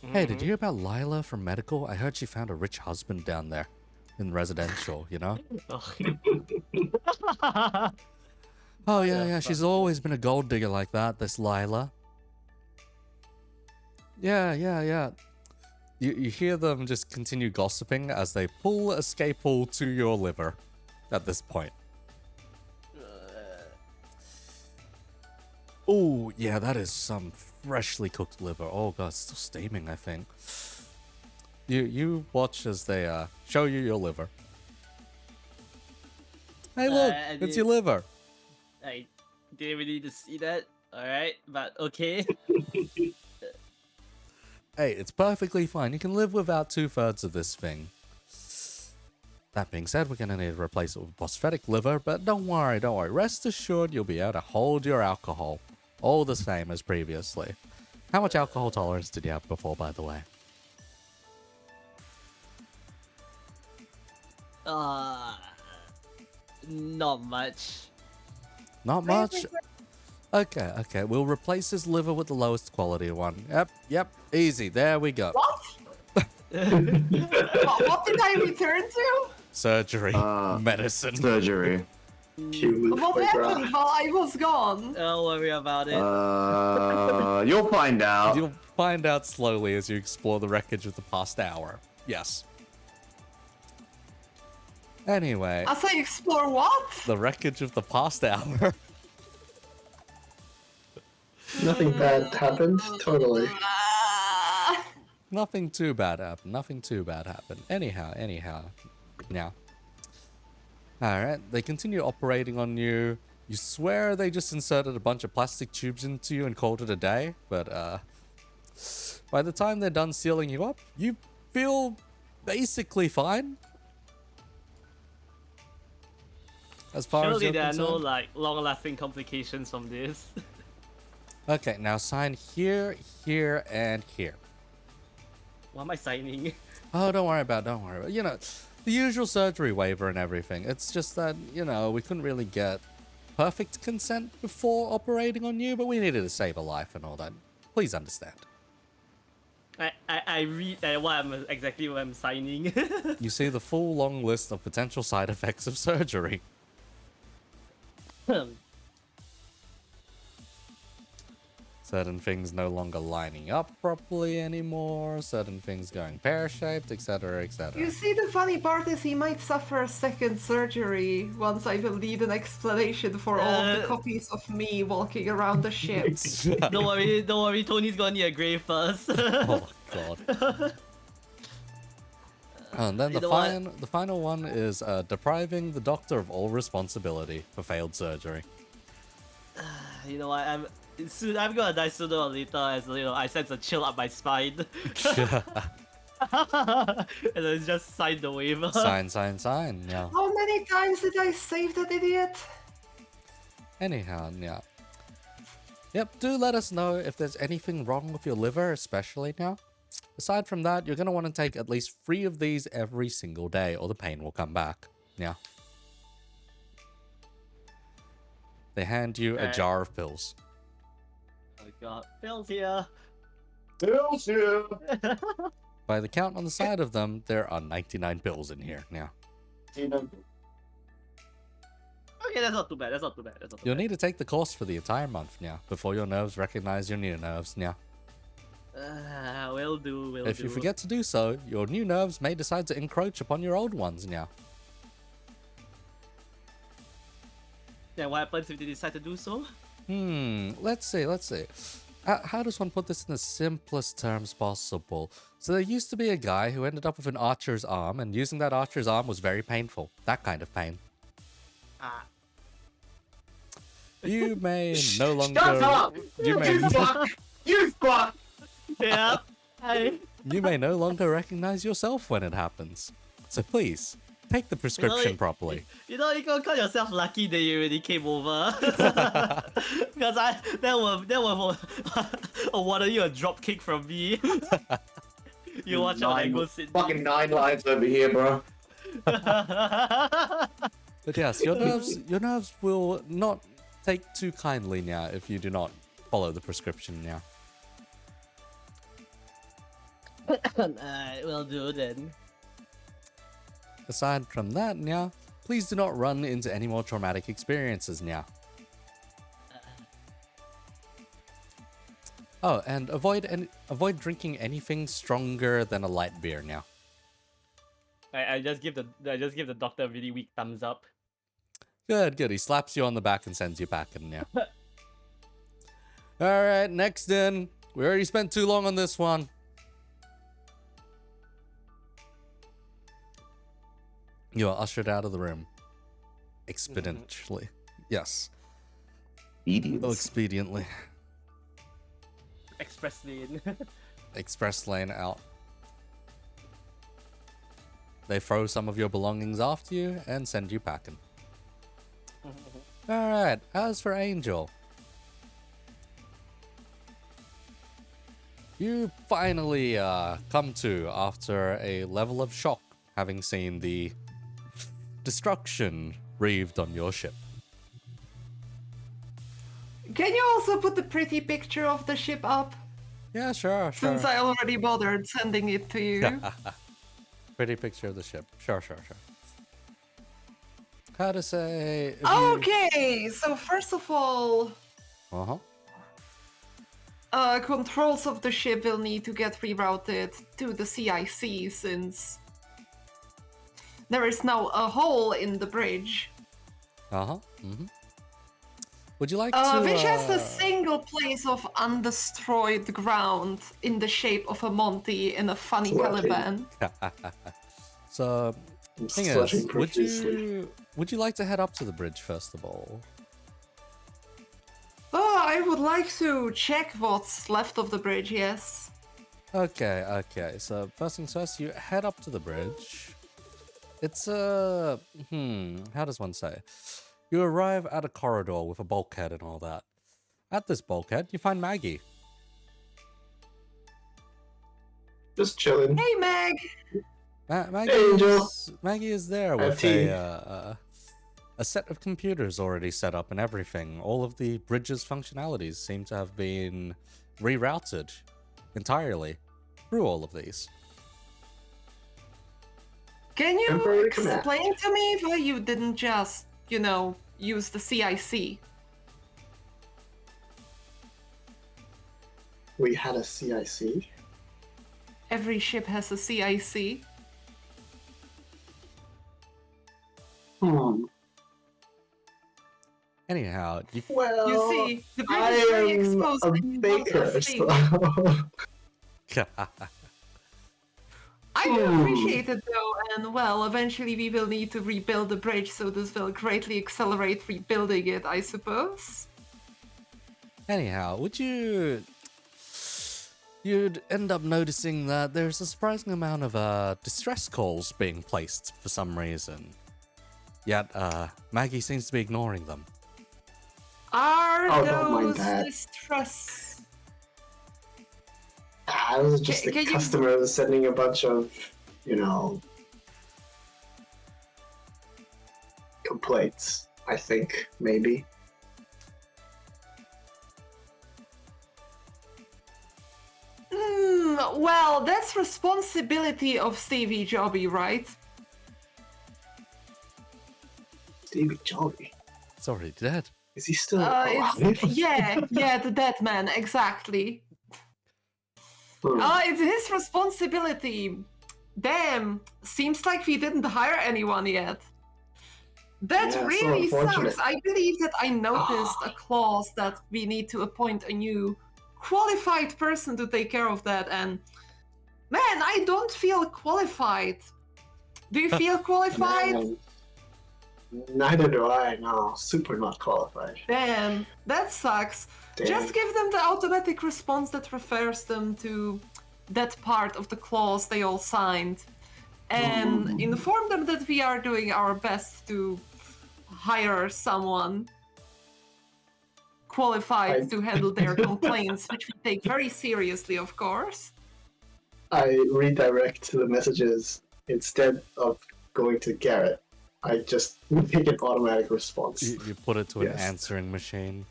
Hey, did you hear about Lila from medical? I heard she found a rich husband down there in residential, you know? Oh, yeah, she's always been a gold digger like that, this Lila. Yeah. You hear them just continue gossiping as they pull a scalpel to your liver at this point. Oh, yeah, that is some freshly cooked liver. Oh, God, it's still steaming, I think. You watch as they show you your liver. Hey, look, it's your liver. I didn't really need to see that. Alright, but okay. Hey, it's perfectly fine. You can live without 2/3 of this thing. That being said, we're going to need to replace it with prosthetic liver, but don't worry. Rest assured you'll be able to hold your alcohol. All the same as previously. How much alcohol tolerance did you have before, by the way? Not much. Not much? Okay. We'll replace his liver with the lowest quality one. Yep. Easy. There we go. What? What did I return to? Surgery. Medicine. Surgery. What happened while I was gone? Don't worry about it. You'll find out. You'll find out slowly as you explore the wreckage of the past hour. Yes. Anyway. As I explore what? The wreckage of the past hour. Nothing bad happened. Totally. Nothing too bad happened. Anyhow. Now. Alright, they continue operating on you. You swear they just inserted a bunch of plastic tubes into you and called it a day, but by the time they're done sealing you up, you feel basically fine. As far as Surely you're there are no concerned. like long-lasting complications from this. Okay, now sign here, here, and here. What am I signing? Oh, don't worry about it. You know, the usual surgery waiver and everything. It's just that, you know, we couldn't really get perfect consent before operating on you, but we needed to save a life and all that. Please understand. I read exactly what I'm signing. You see the full long list of potential side effects of surgery. Certain things no longer lining up properly anymore, certain things going pear-shaped, etc., etc. You see, the funny part is he might suffer a second surgery once I will need an explanation for all of the copies of me walking around the ship. Don't worry, Tony's gonna need a grave first. Oh, God. And then You know what? the final one is depriving the doctor of all responsibility for failed surgery. You know what? I'm gonna die sooner or later, as you know, I sense a chill up my spine. And then just sign the waiver. Sign, yeah. How many times did I save that idiot? Anyhow, yeah. Yep, do let us know if there's anything wrong with your liver, especially now. Aside from that, you're going to want to take at least 3 of these every single day, or the pain will come back. Yeah. They hand you a Alright. jar of pills. Oh god, Phil's here. Bill's here. By the count on the side of them, there are 99 pills in here. Yeah. Okay, that's not too bad. You'll need to take the course for the entire month now, before your nerves recognize your new nerves. Yeah. Will do. If you forget to do so, your new nerves may decide to encroach upon your old ones now. Then what happens if they decide to do so? Let's see. How does one put this in the simplest terms possible? So there used to be a guy who ended up with an archer's arm, and using that archer's arm was very painful. That kind of pain. You may no longer... Shut up! You may, You fuck! Yeah. you may no longer recognize yourself when it happens. So please, take the prescription properly. You know, you can call yourself lucky that you already came over. Because that will awarded you a drop kick from me. You watch out and go sit. Fucking 9 lives over here, bro. But yes, your nerves will not take too kindly now if you do not follow the prescription now. Will do then. Aside from that now, please do not run into any more traumatic experiences now. Oh, and avoid drinking anything stronger than a light beer now. I just give the doctor a really weak thumbs up. Good. He slaps you on the back and sends you packing now. Alright, next in. We already spent too long on this one. You are ushered out of the room. Expediently. Yes. Oh, expediently. Express lane. Express lane out. They throw some of your belongings after you and send you packing. Alright, as for Angel. You finally come to after a level of shock, having seen the destruction breathed on your ship. Can you also put the pretty picture of the ship up? Yeah, sure. Since I already bothered sending it to you. Pretty picture of the ship. Sure. How to say... Okay, so first of all, controls of the ship will need to get rerouted to the CIC since there is now a hole in the bridge. Would you like to... Which has the single place of undestroyed ground in the shape of a Monty in a funny Caliban. So, thing is, would you like to head up to the bridge first of all? I would like to check what's left of the bridge, yes. Okay. So first things first, you head up to the bridge. It's how does one say? You arrive at a corridor with a bulkhead and all that. At this bulkhead, you find Maggie. Just chilling. Hey, Meg! Maggie, Hey, Angel. Maggie is there with a set of computers already set up and everything. All of the bridge's functionalities seem to have been rerouted entirely through all of these. Can you Temporary command. explain to me why you didn't just, use the CIC? We had a CIC. Every ship has a CIC. Anyhow, Well, You see, the bridge I is very am exposed. a and you want baker, us to- so I do appreciate it though, and well, eventually we will need to rebuild the bridge, so this will greatly accelerate rebuilding it, I suppose. anyhow, you'd end up noticing that there's a surprising amount of distress calls being placed for some reason. Yet, Maggie seems to be ignoring them. Are Oh, don't mind those that. distress? I was just Can the you- customer sending a bunch of, complaints. I think maybe. Well, that's responsibility of Stevie Jobby, right? Stevie Jolly. It's already dead. Is he still It's, alive? yeah, the dead man, exactly. Hmm. It's his responsibility. Damn, seems like we didn't hire anyone yet. That Yeah, so really unfortunate. sucks. I believe that I noticed a clause that we need to appoint a new qualified person to take care of that, and man, I don't feel qualified. Do you feel qualified? Man, neither do I. No, super not qualified. Damn, that sucks. Damn. Just give them the automatic response that refers them to that part of the clause they all signed. And inform them that we are doing our best to hire someone qualified to handle their complaints, which we take very seriously, of course. I redirect the messages instead of going to Garrett. I just make an automatic response. You put it to an Yes. answering machine.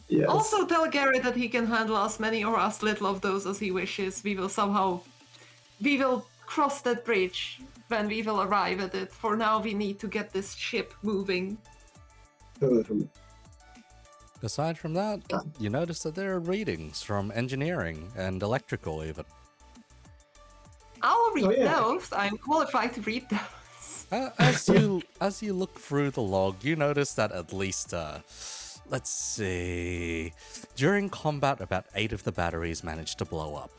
Yes. Also tell Garrett that he can handle as many or as little of those as he wishes. We will cross that bridge when we will arrive at it. For now, we need to get this ship moving. Aside from that, you notice that there are readings from engineering and electrical even. I'll read Oh, yeah. those. I'm qualified to read those. As you look through the log, you notice that at least let's see, during combat about 8 of the batteries managed to blow up.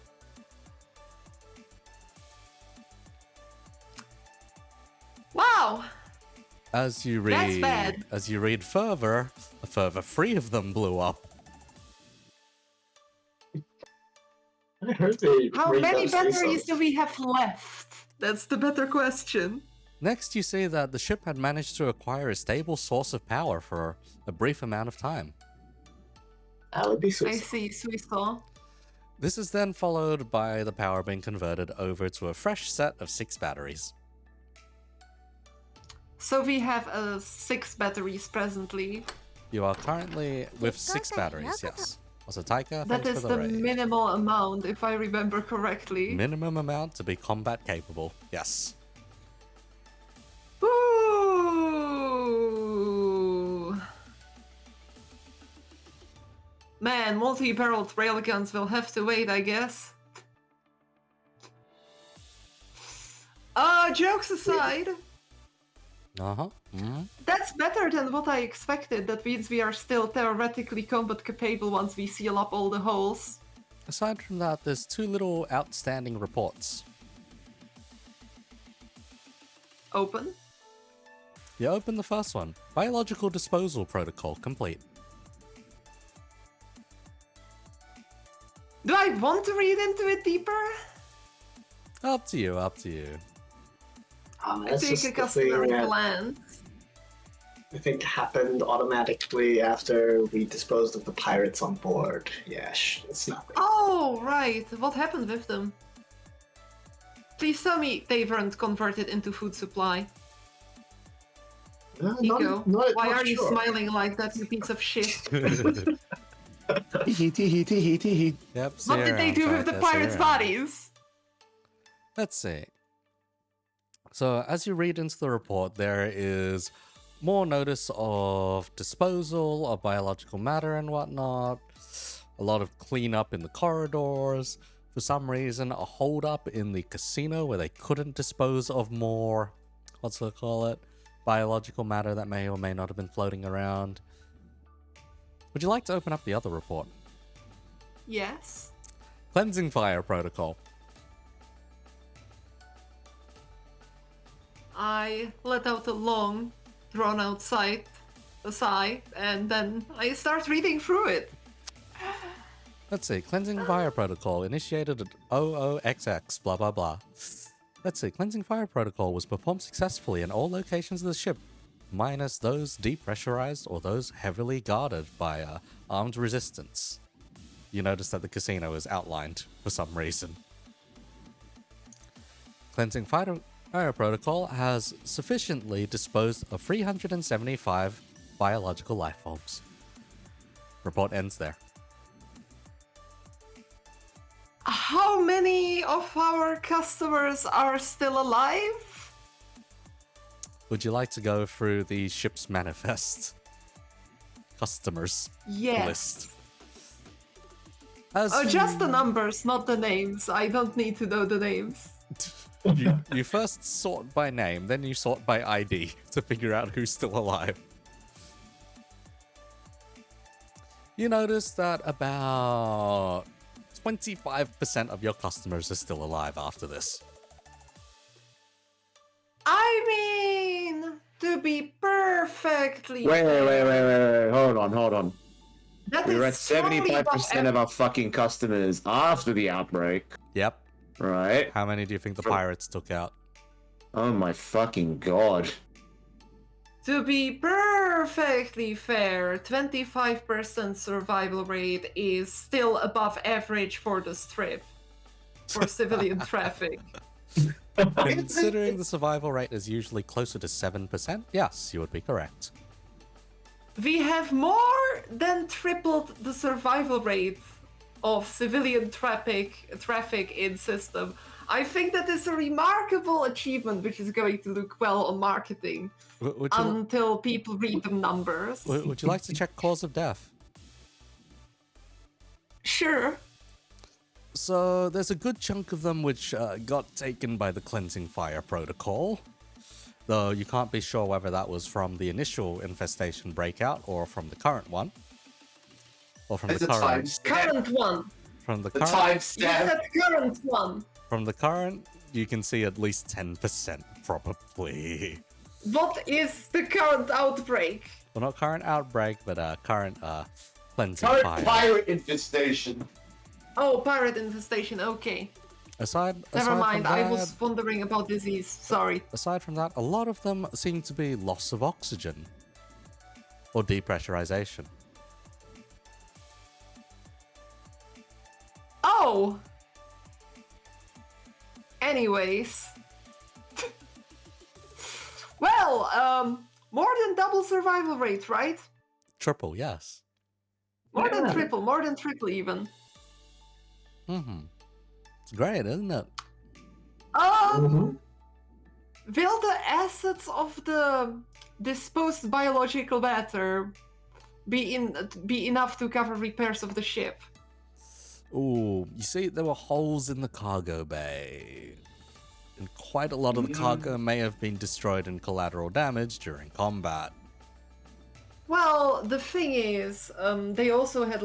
Wow! As you That's bad. read further, a further 3 of them blew up. I heard they How read many those say batteries so. do we have left? That's the better question. Next, you see that the ship had managed to acquire a stable source of power for a brief amount of time. That would be I suicide. see, Suiso. This is then followed by the power being converted over to a fresh set of 6 batteries. So we have 6 batteries presently. You are currently with 6 batteries, yes. Also, Taika, That thanks is for the the raid. minimal amount, if I remember correctly. Minimum amount to be combat capable, yes. Ooh. Man, multi-barreled railguns will have to wait, I guess. Jokes aside, Uh-huh. that's better than what I expected. That means we are still theoretically combat capable once we seal up all the holes. Aside from that, there's 2 little outstanding reports. Open. You open the first one. Biological disposal protocol complete. Do I want to read into it deeper? Up to you, up to you. That's Take just a the thing customary that glance. I think happened automatically after we disposed of the pirates on board. Yeah, it's nothing. Oh, right. What happened with them? Please tell me they weren't converted into food supply. Nico, why are you smiling like that, you piece of shit? Tee tee tee tee. Yep, What did they do with the pirates' bodies? Let's see. So, as you read into the report, there is more notice of disposal of biological matter and whatnot, a lot of cleanup in the corridors. For some reason, a holdup in the casino where they couldn't dispose of more, what's it call it, biological matter that may or may not have been floating around. Would you like to open up the other report? Yes. Cleansing fire protocol. I let out a long, drawn-out sigh, and then I start reading through it. Let's see. Cleansing fire protocol initiated at 00XX, blah blah blah. Let's see. Cleansing fire protocol was performed successfully in all locations of the ship, minus those depressurized or those heavily guarded by armed resistance. You notice that the casino is outlined for some reason. Cleansing fire protocol has sufficiently disposed of 375 biological life forms. Report ends there. How many of our customers are still alive? Would you like to go through the ship's manifest customers Yes. list? As Just the numbers, not the names. I don't need to know the names. you first sort by name, then you sort by ID to figure out who's still alive. You notice that about 25% of your customers are still alive after this. I mean, to be perfectly Wait. fair, Hold on. that We were at is slowly 75% of our fucking customers after the outbreak, Yep. right? How many do you think the From- pirates took out? Oh my fucking god. To be perfectly fair, 25% survival rate is still above average for the strip, for civilian traffic. Considering the survival rate is usually closer to 7%, yes, you would be correct. We have more than tripled the survival rate of civilian traffic in system. I think that is a remarkable achievement which is going to look well on marketing Would you, until people read the numbers. would you like to check cause of death? Sure. So there's a good chunk of them which got taken by the cleansing fire protocol, though you can't be sure whether that was from the initial infestation breakout or from the current one, or from It's the a current. Current one. From the The current. You timestamp. said current one. From the current, you can see at least 10% probably. What is the current outbreak? Well, not current outbreak, but current cleansing Current fire. pirate infestation. Oh, pirate infestation. Okay. Aside Never from mind. I that- was wondering about disease. Sorry. Aside from that, a lot of them seem to be loss of oxygen or depressurization. Oh. Anyways. Well, more than double survival rate, right? Triple, yes. More than triple even. It's great, isn't it? Will the assets of the disposed biological matter be enough to cover repairs of the ship? Ooh, you see, there were holes in the cargo bay. And quite a lot of the cargo may have been destroyed in collateral damage during combat. Well, the thing is, they also had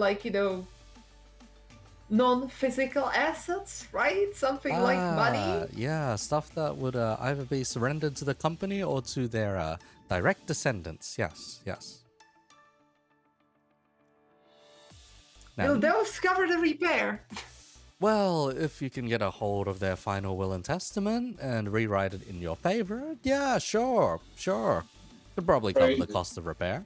non-physical assets, right? Something like money. Yeah, stuff that would either be surrendered to the company or to their direct descendants. Yes. Now, Will those cover the repair? Well, if you can get a hold of their final will and testament and rewrite it in your favor, yeah, sure. Could probably cover the cost of repair.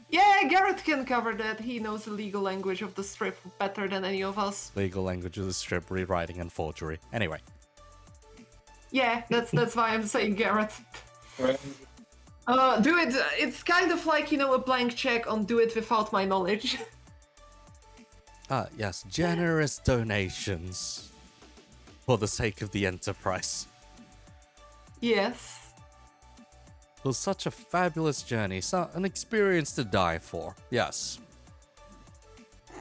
Yeah, Garrett can cover that. He knows the legal language of the strip better than any of us. Legal language of the strip, rewriting, and forgery. Anyway. Yeah, that's why I'm saying Garrett. Do it. It's kind of like, you know, a blank check on do it without my knowledge. Yes, generous donations for the sake of the enterprise. Yes. It was such a fabulous journey, an experience to die for. Yes.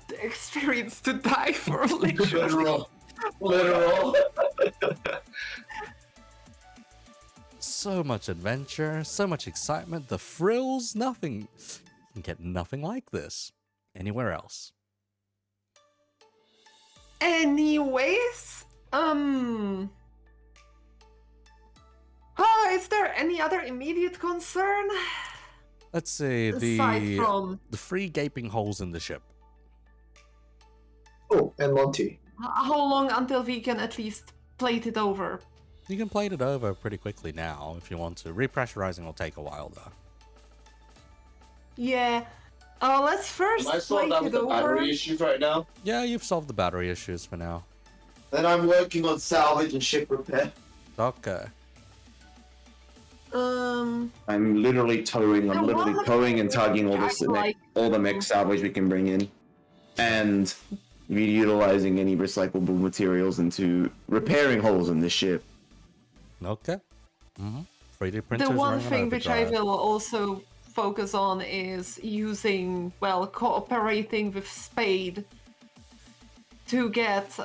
The experience to die for, literally. Literal. So much adventure, so much excitement, the thrills, nothing. You can get nothing like this anywhere else. Anyways, is there any other immediate concern? Let's see, Aside from... the 3 gaping holes in the ship. Oh, and Monty. How long until we can at least plate it over? You can plate it over pretty quickly now if you want to. Repressurizing will take a while though. Yeah. Let's first Am I plate solved out it with the over. battery issues right now? Yeah, you've solved the battery issues for now. Then I'm working on salvage and ship repair. Okay. I'm literally towing. I'm literally towing and tugging all the mech salvage we can bring in, and utilizing any recyclable materials into repairing holes in the ship. Okay. 3D printers. The one running on thing which I overdrive. will also focus on is using, well, cooperating with Spade to get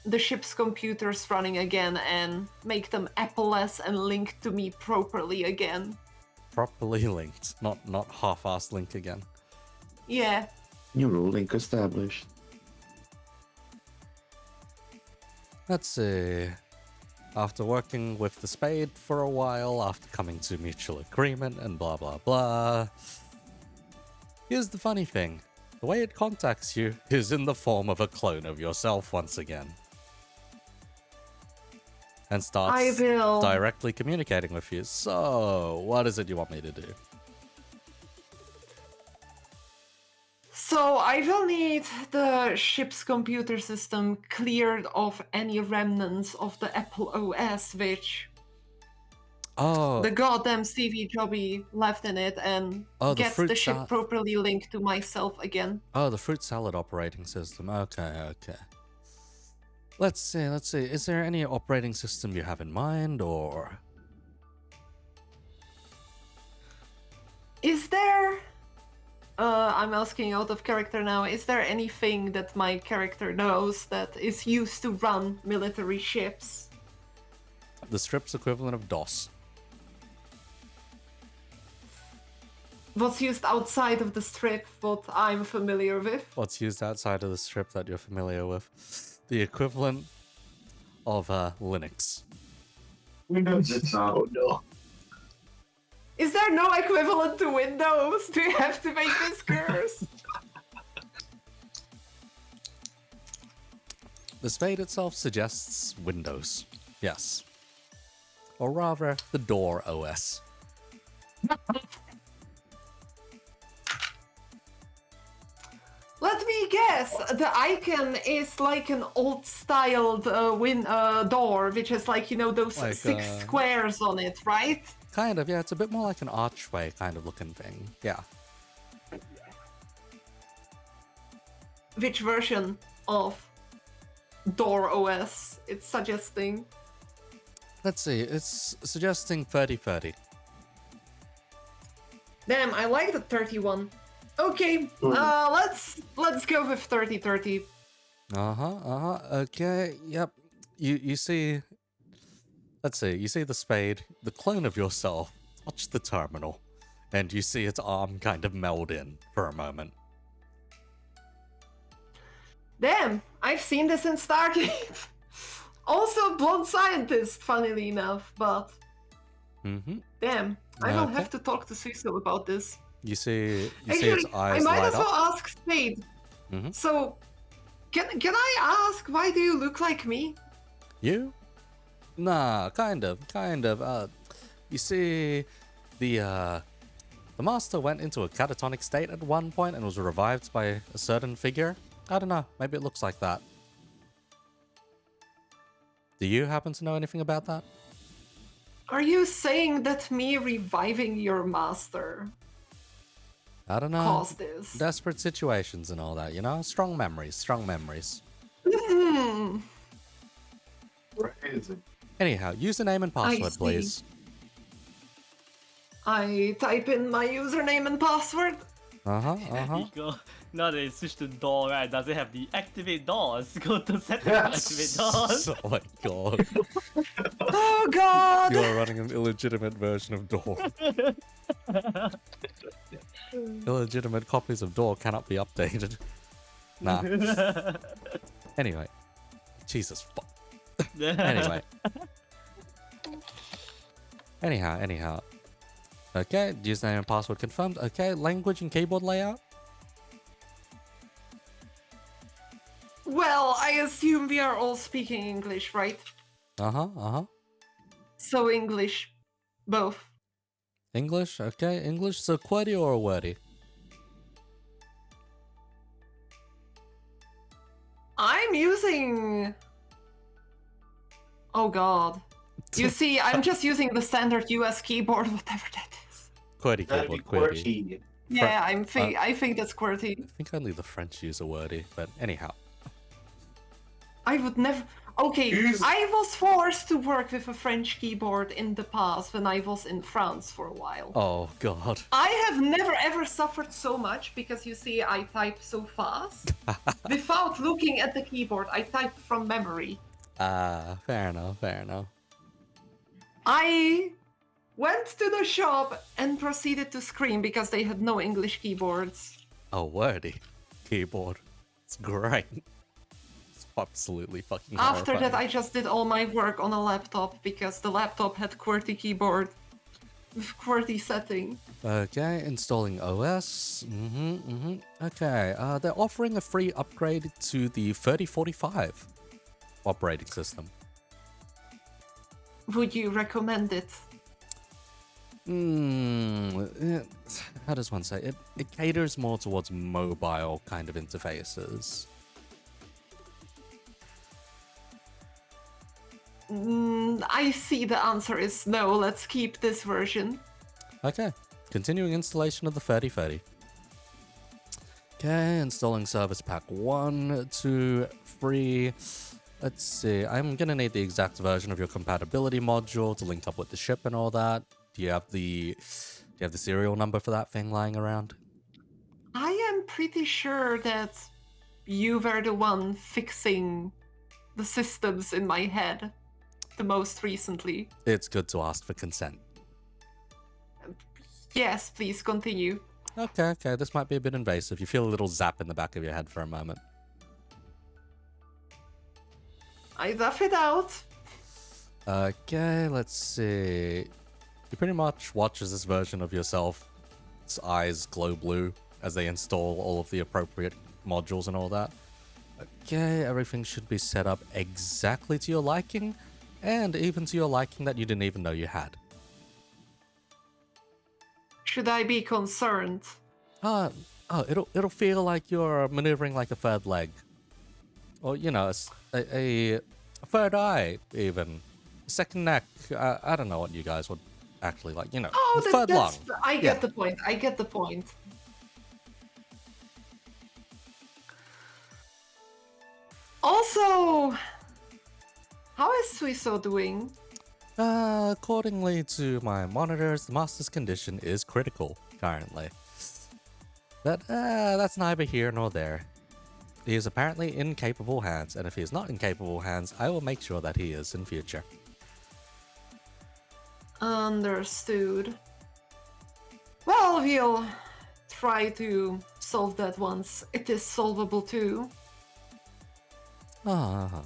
the ship's computers running again and make them Apple-less and linked to me properly again. Properly linked, not half-assed link again. Yeah. Neural link established. Let's see. After working with the Spade for a while, after coming to mutual agreement and blah blah blah. Here's the funny thing. The way it contacts you is in the form of a clone of yourself once again. And starts directly communicating with you. So, what is it you want me to do? So I will need the ship's computer system cleared of any remnants of the Apple OS, which the goddamn CV Jobby left in it, and get the ship properly linked to myself again. Oh, the fruit salad operating system. Okay. Let's see. Is there any operating system you have in mind, or? Is there... I'm asking out of character now. Is there anything that my character knows that is used to run military ships? The strip's equivalent of DOS. What's used outside of the strip, what I'm familiar with? What's used outside of the strip that you're familiar with? The equivalent of Linux. Windows it's not. Oh no. Is there no equivalent to Windows? Do you have to make this curse? The Spade itself suggests Windows. Yes. Or rather, the Door OS. Let me guess. The icon is like an old-styled door, which has like, you know, those Like, 6 squares on it, right? Kind of, yeah. It's a bit more like an archway kind of looking thing. Yeah. Which version of Door OS it's suggesting? Let's see. It's suggesting 3030. Damn, I like the 31. Okay, let's go with 3030. Okay, yep. You see... Let's see, you see the Spade, the clone of yourself, touch the terminal, and you see its arm kind of meld in for a moment. Damn, I've seen this in Stargate. Also, blonde scientist, funnily enough, but... Damn, I will have to talk to Suso about this. You see Actually, its eyes I might light as well up. ask Spade. So, can I ask, why do you look like me? You? Nah, kind of. You see, the master went into a catatonic state at one point and was revived by a certain figure. I don't know, maybe it looks like that. Do you happen to know anything about that? Are you saying that me reviving your master I don't know. caused this? Desperate situations and all that, you know? Strong memories. Hmm. Crazy. Anyhow, username and password, see. please. I type in my username and password. Go. Now that it switched to door, right? Does it have the activate doors? Go to settings to activate doors. Oh my god. Oh god! You are running an illegitimate version of Door. Illegitimate copies of Door cannot be updated. Nah. Anyway. Jesus fuck. Anyway. Anyhow. Okay, username and password confirmed. Okay, language and keyboard layout. Well, I assume we are all speaking English, right? So English. Both. English, okay, English. So QWERTY or WORDY? I'm using... Oh god. You see, I'm just using the standard US keyboard, whatever that is. QWERTY keyboard, QWERTY. Yeah, I think that's QWERTY. I think only the French use a WORDY, but anyhow. I would never... Okay, I was forced to work with a French keyboard in the past when I was in France for a while. Oh god. I have never ever suffered so much because you see, I type so fast. Without looking at the keyboard, I type from memory. Fair enough. I went to the shop and proceeded to scream because they had no English keyboards. Oh, WORDY keyboard. It's great. It's absolutely fucking After horrifying. that, I just did all my work on a laptop because the laptop had QWERTY keyboard with QWERTY setting. Okay, installing OS. Okay, they're offering a free upgrade to the 3045 operating system. Would you recommend it? How does one say it? It caters more towards mobile kind of interfaces. I see the answer is no. Let's keep this version. Okay, continuing installation of the 3030. Okay, installing Service Pack 1, 2, 3. Let's see, I'm gonna need the exact version of your compatibility module to link up with the ship and all that. Do you have the serial number for that thing lying around? I am pretty sure that you were the one fixing the systems in my head the most recently. It's good to ask for consent. Yes, please continue. Okay, this might be a bit invasive. You feel a little zap in the back of your head for a moment. I rough it out. Okay, let's see. You pretty much watch as this version of yourself, its eyes glow blue as they install all of the appropriate modules and all that. Okay, everything should be set up exactly to your liking, and even to your liking that you didn't even know you had. Should I be concerned? It'll feel like you're maneuvering like a third leg. Or, you know, a third eye, even. A second neck. I don't know what you guys would actually like, you know. Oh, a third lung. I get the point. I get the point. Also, how is Suiso doing? Accordingly to my monitors, the master's condition is critical currently. But that's neither here nor there. He is apparently in capable hands, and if he is not in capable hands, I will make sure that he is in future. Understood. Well, we'll try to solve that once it is solvable too. Now,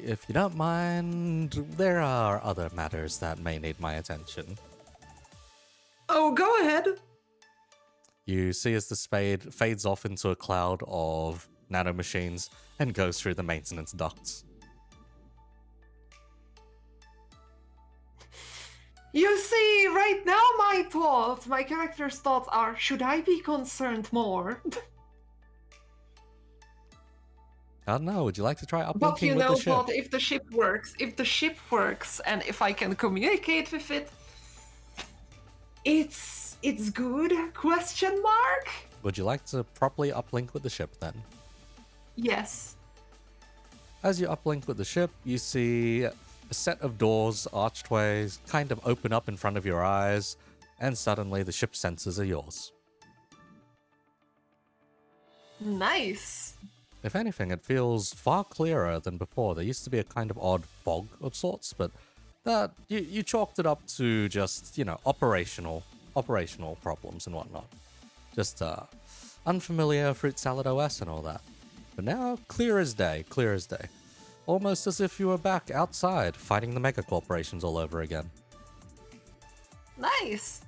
if you don't mind, there are other matters that may need my attention. Oh, go ahead. You see as the spade fades off into a cloud of nanomachines and goes through the maintenance ducts. You see, right now my character's thoughts are, should I be concerned more? I don't know, would you like to try But uplinking you with know the ship? what, if the ship works, and if I can communicate with it, it's good, question mark? Would you like to properly uplink with the ship then? Yes. As you uplink with the ship, you see a set of doors, archways, kind of open up in front of your eyes, and suddenly the ship's sensors are yours. Nice. If anything, it feels far clearer than before. There used to be a kind of odd fog of sorts, but that you chalked it up to just, you know, operational problems and whatnot. Just unfamiliar fruit salad OS and all that. But now, clear as day. Almost as if you were back outside fighting the mega corporations all over again. Nice.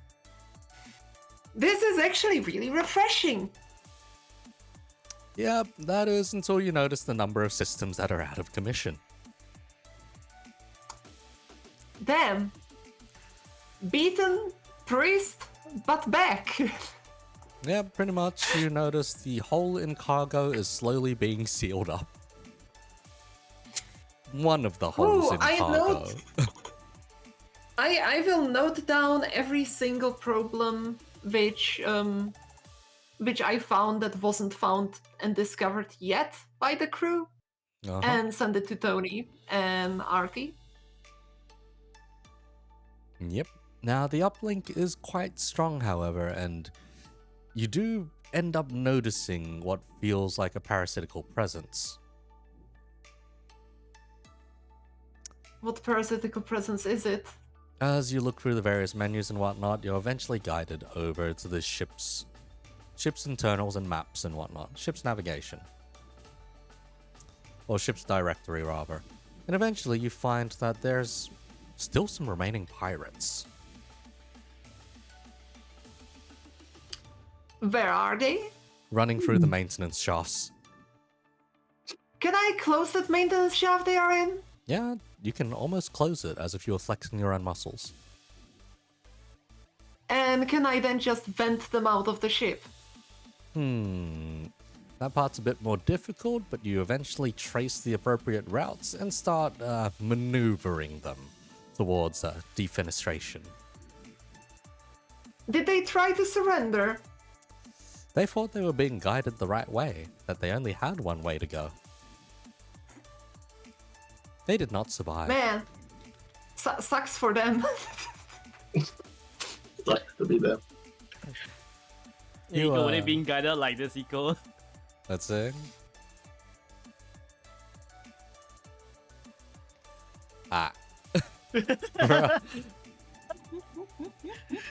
This is actually really refreshing. Yeah, that is until you notice the number of systems that are out of commission. Damn. Beaten, priest, but back. Yeah, pretty much. You notice the hole in cargo is slowly being sealed up. One of the holes Ooh, in I cargo. I will note down every single problem which I found that wasn't found and discovered yet by the crew, and send it to Tony and Artie. Yep. Now, the uplink is quite strong, however, and you do end up noticing what feels like a parasitical presence. What parasitical presence is it? As you look through the various menus and whatnot, you're eventually guided over to the ship's internals and maps and whatnot. Ship's navigation. Or ship's directory, rather. And eventually you find that there's still some remaining pirates. Where are they? Running through the maintenance shafts. Can I close that maintenance shaft they are in? Yeah, you can almost close it as if you were flexing your own muscles. And can I then just vent them out of the ship? That part's a bit more difficult, but you eventually trace the appropriate routes and start maneuvering them towards defenestration. Did they try to surrender? They thought they were being guided the right way, that they only had one way to go. They did not survive. Man, sucks for them. Sucks to be them. You, Eco, they being guided like this, Eco. Let's see. Ah.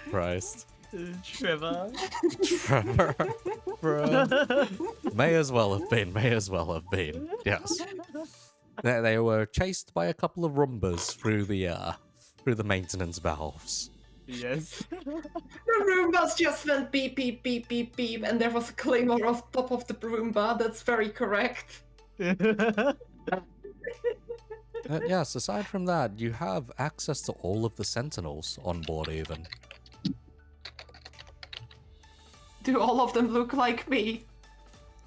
Christ. Trevor. Trevor. Bro. May as well have been. Yes. They were chased by a couple of Roombas through the maintenance valves. Yes. The Roombas just went beep, beep, beep, beep, beep, and there was a claymore on top of the Roomba. That's very correct. Yes, aside from that, you have access to all of the Sentinels on board even. Do all of them look like me?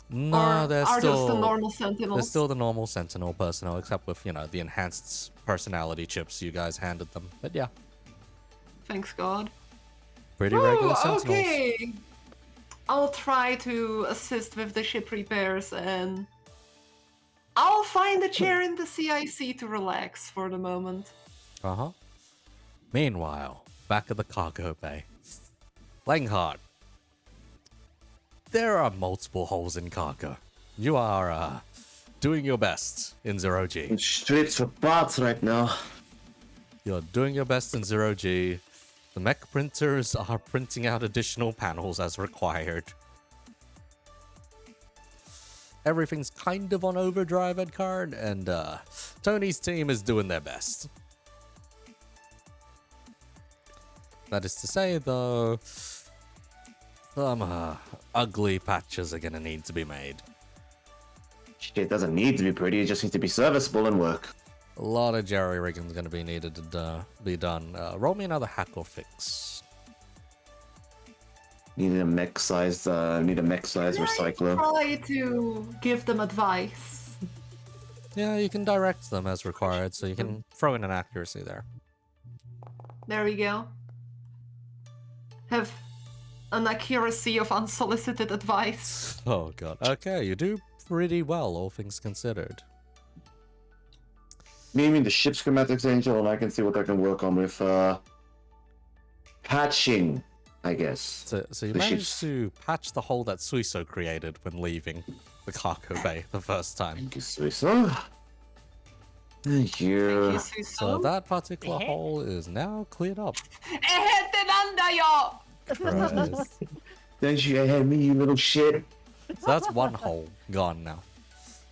No, or they're are still those the normal Sentinels? They're still the normal Sentinel personnel, except with, you know, the enhanced personality chips you guys handed them. But yeah, Thanks God. pretty regular Oh, Sentinels. okay. I'll try to assist with the ship repairs and I'll find a chair in the CIC to relax for the moment. Uh-huh. Meanwhile, back at the cargo bay. Langhart. There are multiple holes in cargo. You are, doing your best in 0G. Streets for parts right now. You're doing your best in 0G. The mech printers are printing out additional panels as required. Everything's kind of on overdrive, Edcard, and Tony's team is doing their best. That is to say, though, some ugly patches are gonna need to be made. Shit doesn't need to be pretty, it just needs to be serviceable and work. A lot of jerry rigging's gonna be needed to be done. Roll me another hack or fix. Need a mech-sized recycler. Try to give them advice. Yeah, you can direct them as required, so you can throw in an accuracy there. There we go. Have an accuracy of unsolicited advice. Oh god. Okay, you do pretty well, all things considered. You mean the ship schematics, Angel, and I can see what I can work on with patching, I guess. So you The managed ships. to patch the hole that Suiso created when leaving the cargo bay the first time. Thank you, Suiso. Thank you. So that particular hole is now cleared up. Christ. Don't you ahead me, you little shit. So that's one hole gone now.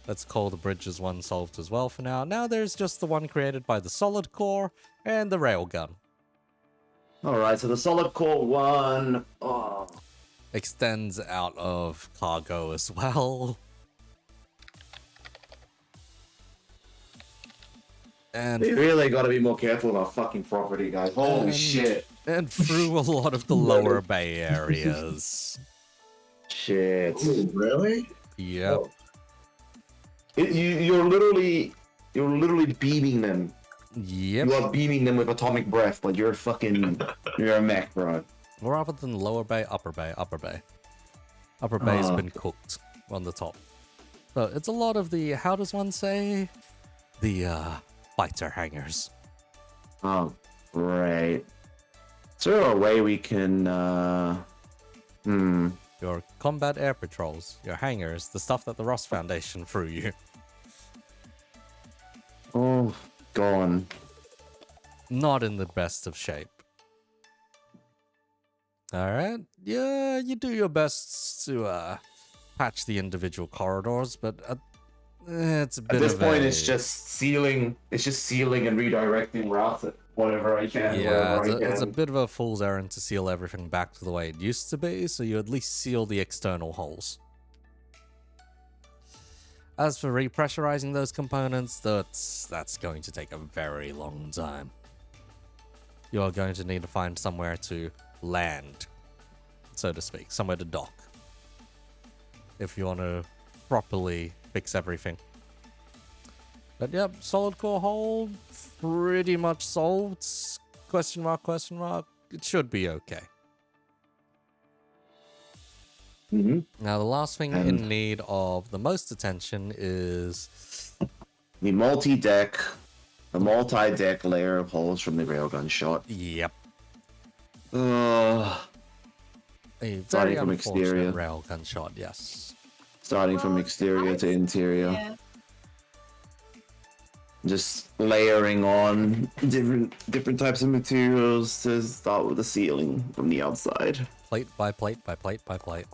Let's call the bridges one solved as well for now. Now there's just the one created by the solid core and the railgun. Alright, so the solid core one. Oh. Extends out of cargo as well. And We really gotta be more careful with our fucking property, guys. Holy shit. and through a lot of the lower bay areas. Shit. Ooh, really? Yep. Oh. You're literally beaming them. Yep. You are beaming them with atomic breath, but you're a mech, bro. More other than lower bay, upper bay, upper bay. Upper bay's been cooked on the top. So it's a lot of the, how does one say? The fighter hangars. Oh, great. Is there a way we can, Your combat air patrols, your hangars, the stuff that the Ross Foundation threw you. Oh, gone. Not in the best of shape. Alright, yeah, you do your best to patch the individual corridors, but it's a bit At this of point, a... it's just sealing. It's just sealing and redirecting routes at whatever I can. Yeah, wherever I it's a can. bit of a fool's errand to seal everything back to the way it used to be, so you at least seal the external holes. As for repressurizing those components, that's going to take a very long time. You're going to need to find somewhere to land, so to speak, somewhere to dock, if you want to properly fix everything. But yep, solid core hole, pretty much solved. Question mark, it should be okay. Mm-hmm. Now the last thing And- in need of the most attention is The multi-deck layer of holes from the railgun shot. yep, Uh, a very Starting from unfortunate exterior. railgun shot. Yes, starting from Well, exterior to interior. Yeah. Just layering on different types of materials to start with the ceiling from the outside. plate by plate by plate by plate.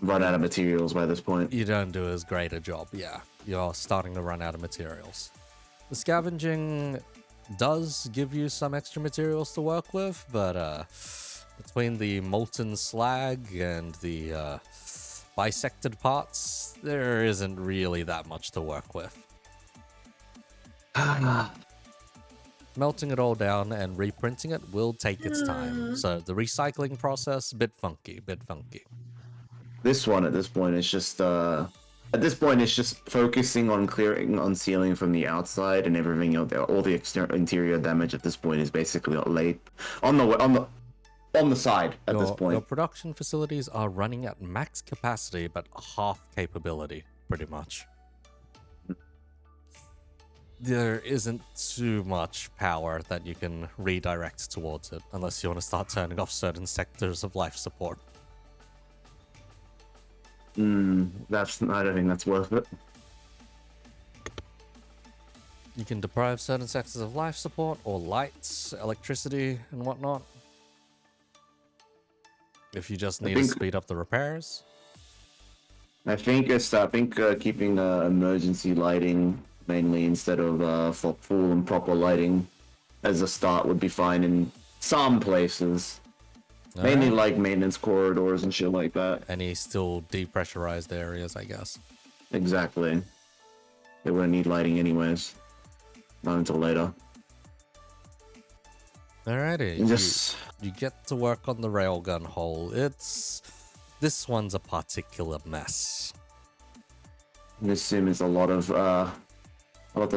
Run out of materials by this point. You don't do as great a job. Yeah, you're starting to run out of materials. The scavenging does give you some extra materials to work with, but between the molten slag and the bisected parts, there isn't really that much to work with. Melting it all down and reprinting it will take its time. So the recycling process, bit funky. This one at this point is just focusing on clearing, on sealing from the outside, and everything else. All the exterior interior damage at this point is basically laid on the side at this Your point. production facilities are running at max capacity, but half capability, pretty much. There isn't too much power that you can redirect towards it, unless you want to start turning off certain sectors of life support. I don't think that's worth it. You can deprive certain sectors of life support, or lights, electricity, and whatnot. If you just need to think- speed up the repairs. I think keeping emergency lighting mainly instead of full and proper lighting as a start would be fine in some places. Mainly Alright. like maintenance corridors and shit like that. Any still depressurized areas, I guess. Exactly. They wouldn't need lighting anyways. Not until later. Alrighty. Just You get to work on the railgun hole. This one's a particular mess. this sim is a lot of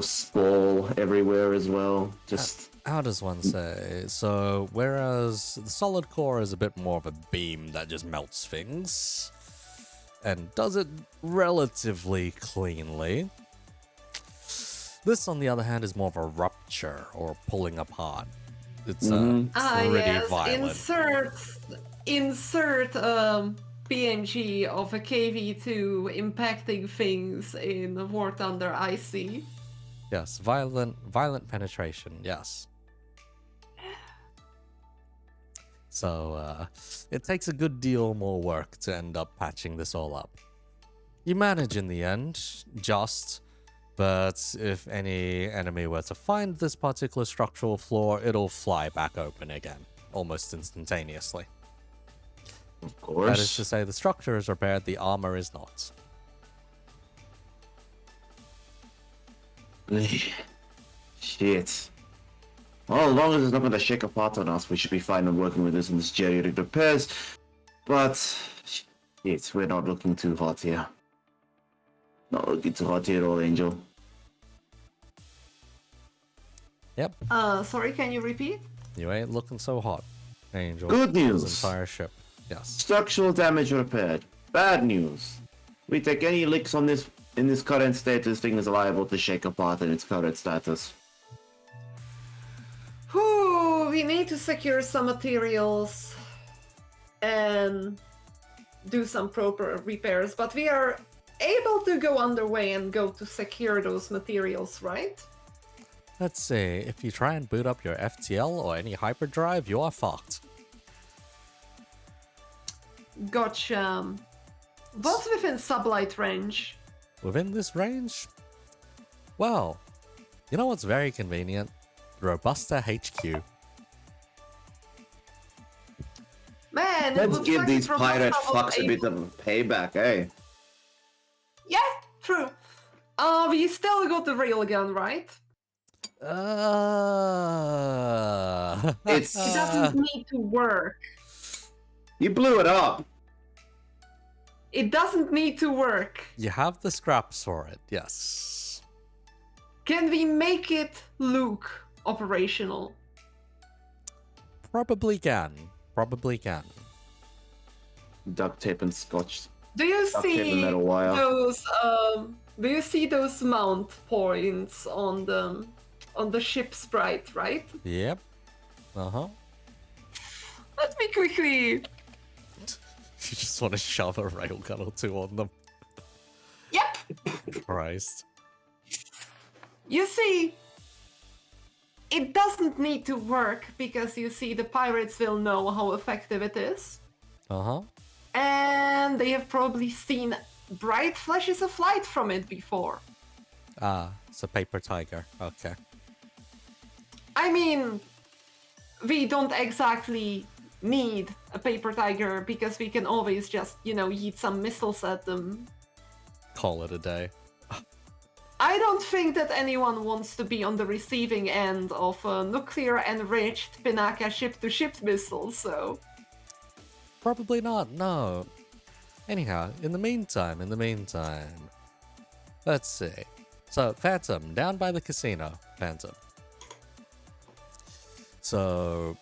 sprawl everywhere as well. Just How does one say? So, whereas the solid core is a bit more of a beam that just melts things and does it relatively cleanly, this, on the other hand, is more of a rupture or pulling apart. It's pretty violent. Insert PNG of a KV2 impacting things in War Thunder IC. Yes, violent penetration, yes. So, it takes a good deal more work to end up patching this all up. You manage in the end, but if any enemy were to find this particular structural flaw, it'll fly back open again, almost instantaneously. of That is course. to say, the structure is repaired, the armor is not. Shit. Well, as long as it's not going to shake apart on us, we should be fine on working with this in this geriatric repairs. But shit, we're not looking too hot here. Not looking too hot here at all, Angel. Yep, Sorry, can you repeat? you ain't looking so hot, Angel. Good This news. entire ship, yes. Structural damage repaired. Bad news. We take any licks on this in this current state, this thing is liable to shake apart in its current status. Whew, we need to secure some materials and do some proper repairs, but we are able to go underway and go to secure those materials, right? Let's see, if you try and boot up your FTL or any hyperdrive, you are fucked. Gotcha. What's within sublight range? Within this range? Well, you know what's very convenient? Robusta HQ. Man, it Let's would give suck these if Robusta pirate was fucks a bit able- of payback, eh? Yeah, true. We still got the railgun, right? It's- It doesn't need to work. You blew it up! It doesn't need to work. You have the scraps for it, yes. Can we make it look operational? Probably can. Probably can. Duct tape and scotch. Do you Duct tape and see metal wire. those? Do you see those mount points on the ship sprite? Right. Yep. Uh-huh. Let me quickly. You just want to shove a railgun or two on them. Yep. Christ. You see, it doesn't need to work because you see the pirates will know how effective it is. Uh-huh. And they have probably seen bright flashes of light from it before. Ah, it's a paper tiger. Okay. I mean, we don't exactly need a paper tiger because we can always just, yeet some missiles at them. Call it a day. I don't think that anyone wants to be on the receiving end of a nuclear-enriched Pinaka ship-to-ship missile, so... Probably not, no. Anyhow, in the meantime, let's see. So, Phantom, down by the casino, Phantom. So,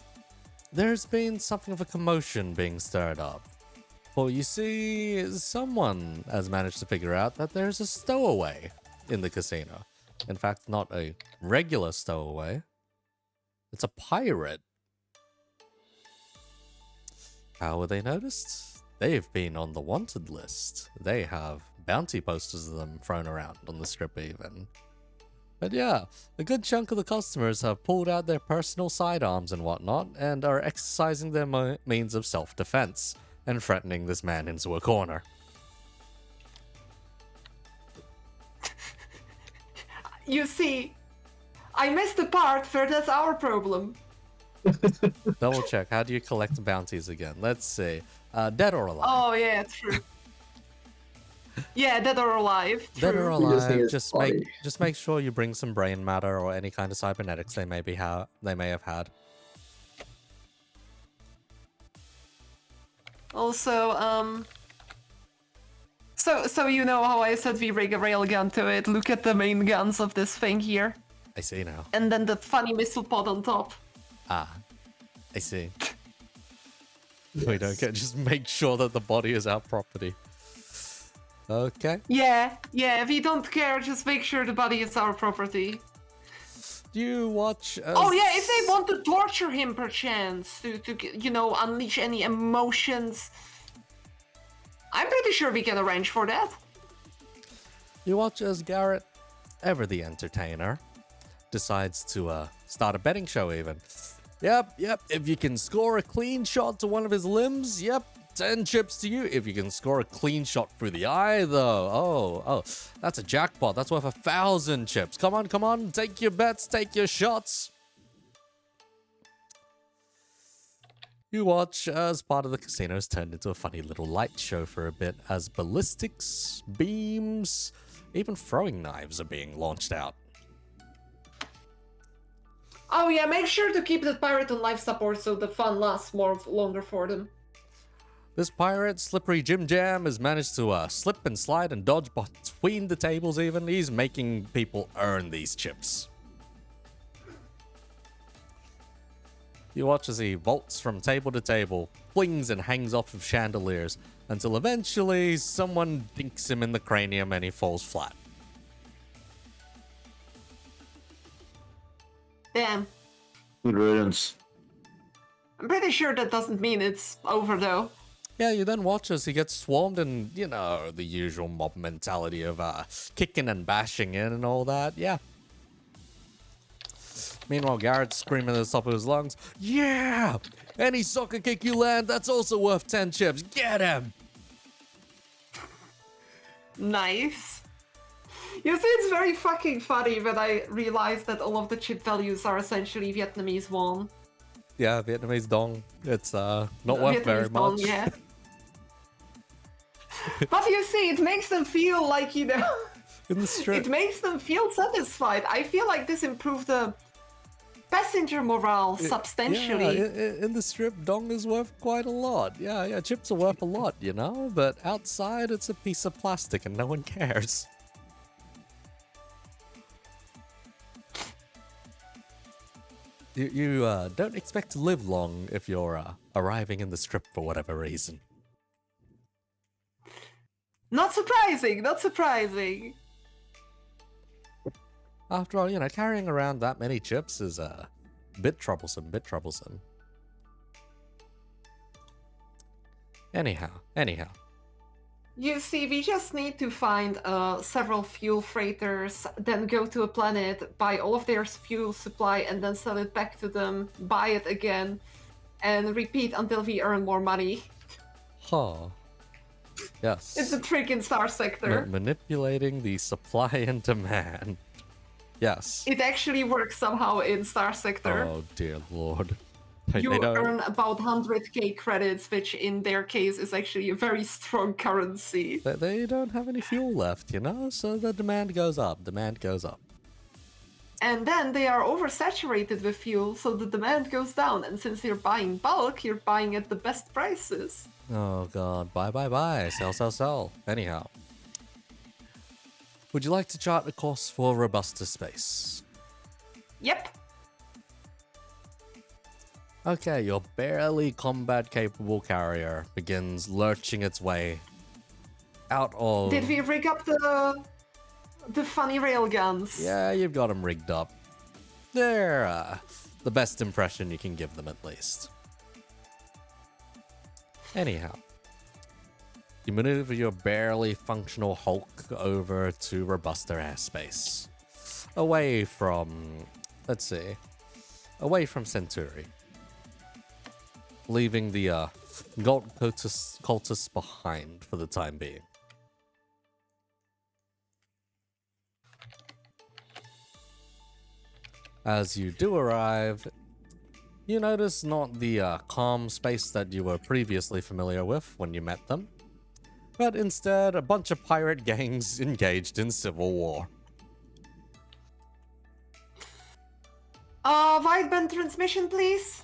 there's been something of a commotion being stirred up. Well, you see, someone has managed to figure out that there's a stowaway in the casino. In fact, not a regular stowaway. It's a pirate. How were they noticed? They've been on the wanted list. They have bounty posters of them thrown around on the strip even. But yeah, a good chunk of the customers have pulled out their personal sidearms and whatnot and are exercising their means of self-defense and threatening this man into a corner. You see, I missed the part where that's our problem. Double check. How do you collect bounties again? Let's see. Dead or alive? Oh yeah, true. Yeah, dead or alive. Dead or True. We just need alive. his Just body. make sure you bring some brain matter or any kind of cybernetics they may have had. Also, so you know how I said we rig a railgun to it. Look at the main guns of this thing here, I see now. and then the funny missile pod on top. Ah, I see. We don't get. Just make sure that the body is our property. Okay. Yeah, we don't care. Just make sure the body is our property. Do you watch? Oh yeah, if they want to torture him, perchance to unleash any emotions, I'm pretty sure we can arrange for that. You watch as Garrett, ever the entertainer, decides to start a betting show even. Yep. If you can score a clean shot to one of his limbs, yep, 10 chips to you. If you can score a clean shot through the eye, though, oh, that's a jackpot. That's worth 1,000 chips. Come on, take your bets, take your shots. You watch as part of the casino is turned into a funny little light show for a bit as ballistics, beams, even throwing knives are being launched out. Oh yeah, make sure to keep that pirate on life support so the fun lasts longer for them. This pirate, Slippery Jim Jam, has managed to slip and slide and dodge between the tables even. He's making people earn these chips. You watch as he vaults from table to table, flings and hangs off of chandeliers, until eventually someone dinks him in the cranium and he falls flat. Damn. Good riddance. I'm pretty sure that doesn't mean it's over though. Yeah, you then watch as he gets swarmed and, the usual mob mentality of kicking and bashing in and all that, yeah. Meanwhile, Garrett's screaming at the top of his lungs, yeah! Any soccer kick you land, that's also worth 10 chips. Get him! Nice. You see, it's very fucking funny when I realize that all of the chip values are essentially Vietnamese won. Yeah, Vietnamese dong. It's not worth very Vietnamese dong, much. yeah. But you see, it makes them feel like, In the strip. it makes them feel satisfied. I feel like this improved the passenger morale substantially. Yeah, in the strip, dong is worth quite a lot. Yeah, chips are worth a lot, but outside it's a piece of plastic and no one cares. You don't expect to live long if you're arriving in the strip for whatever reason. Not surprising, not surprising. After all, carrying around that many chips is a bit troublesome, Anyhow. You see, we just need to find several fuel freighters, then go to a planet, buy all of their fuel supply, and then sell it back to them, buy it again, and repeat until we earn more money. Huh. Yes. It's a trick in Star Sector. Manipulating the supply and demand. Yes. It actually works somehow in Star Sector. Oh, dear lord. You They don't- earn about 100k credits, which in their case is actually a very strong currency. They don't have any fuel left, so the demand goes up. And then they are oversaturated with fuel, so the demand goes down. And since you're buying bulk, you're buying at the best prices. Oh god, buy, sell. Anyhow. Would you like to chart a course for Robusta space? Yep. Okay, your barely combat-capable carrier begins lurching its way out of... Did we rig up the funny railguns? Yeah, you've got them rigged up. They're the best impression you can give them, at least. Anyhow, you maneuver your barely functional Hulk over to Robusta airspace. Away from... let's see. Away from Centauri. Leaving the Galt cultists behind for the time being. As you do arrive, You notice not the calm space that you were previously familiar with when you met them, but instead a bunch of pirate gangs engaged in civil war. Wideband transmission, please.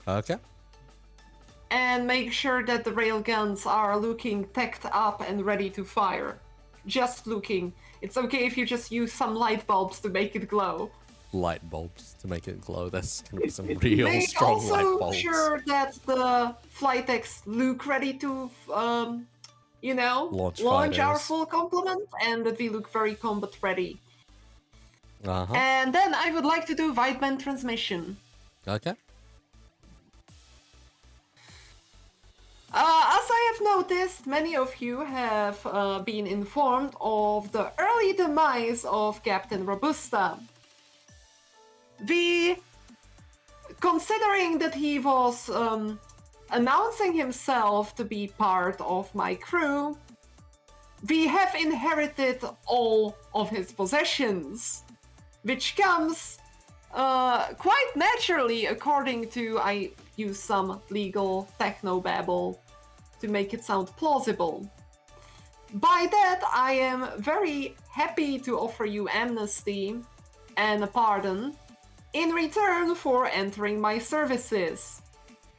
Okay. And make sure that the railguns are looking teched up and ready to fire. Just looking. It's okay if you just use some light bulbs to make it glow. Light bulbs to make it glow. That's gonna be some real Make strong light also bulbs. sure that the flight decks look ready to, Launch our fighters. full complement, and that we look very combat ready. Uh-huh. And then I would like to do wideband transmission. Okay. As I have noticed, many of you have been informed of the early demise of Captain Robusta. Considering that he was announcing himself to be part of my crew, we have inherited all of his possessions, which comes quite naturally according to, I use some legal technobabble to make it sound plausible. By that, I am very happy to offer you amnesty and a pardon in return for entering my services.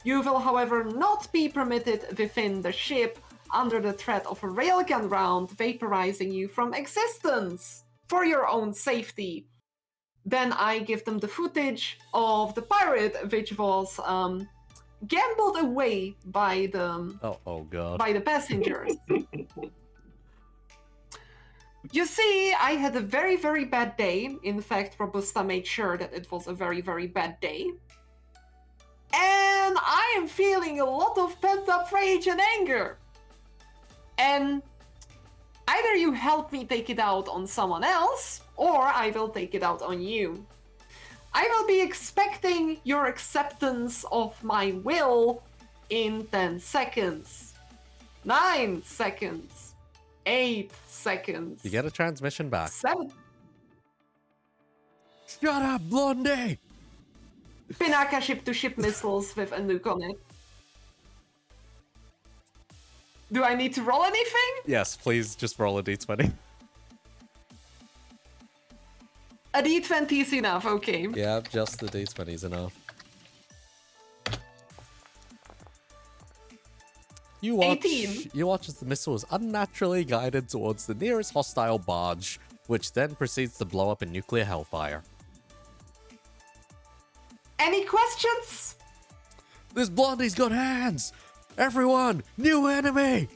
You will, however, not be permitted within the ship under the threat of a railgun round vaporizing you from existence for your own safety. Then I give them the footage of the pirate, which was gambled away by the Oh god. by the passengers. You see, I had a very, very bad day. In fact, Robusta made sure that it was a very, very bad day. And I am feeling a lot of pent-up rage and anger. And either you help me take it out on someone else, or I will take it out on you. I will be expecting your acceptance of my will in 10 seconds. 9 seconds. 8 seconds. You get a transmission back. 7. Shut up, Blondie! Pinaka ship-to-ship missiles with a nuke on it. Do I need to roll anything? Yes, please just roll a d20. A d20 is enough, okay. Yeah, just the d20 is enough. You watch, 18. you watch as the missile is unnaturally guided towards the nearest hostile barge, which then proceeds to blow up in nuclear hellfire. Any questions? This Blondie's got hands! Everyone, new enemy!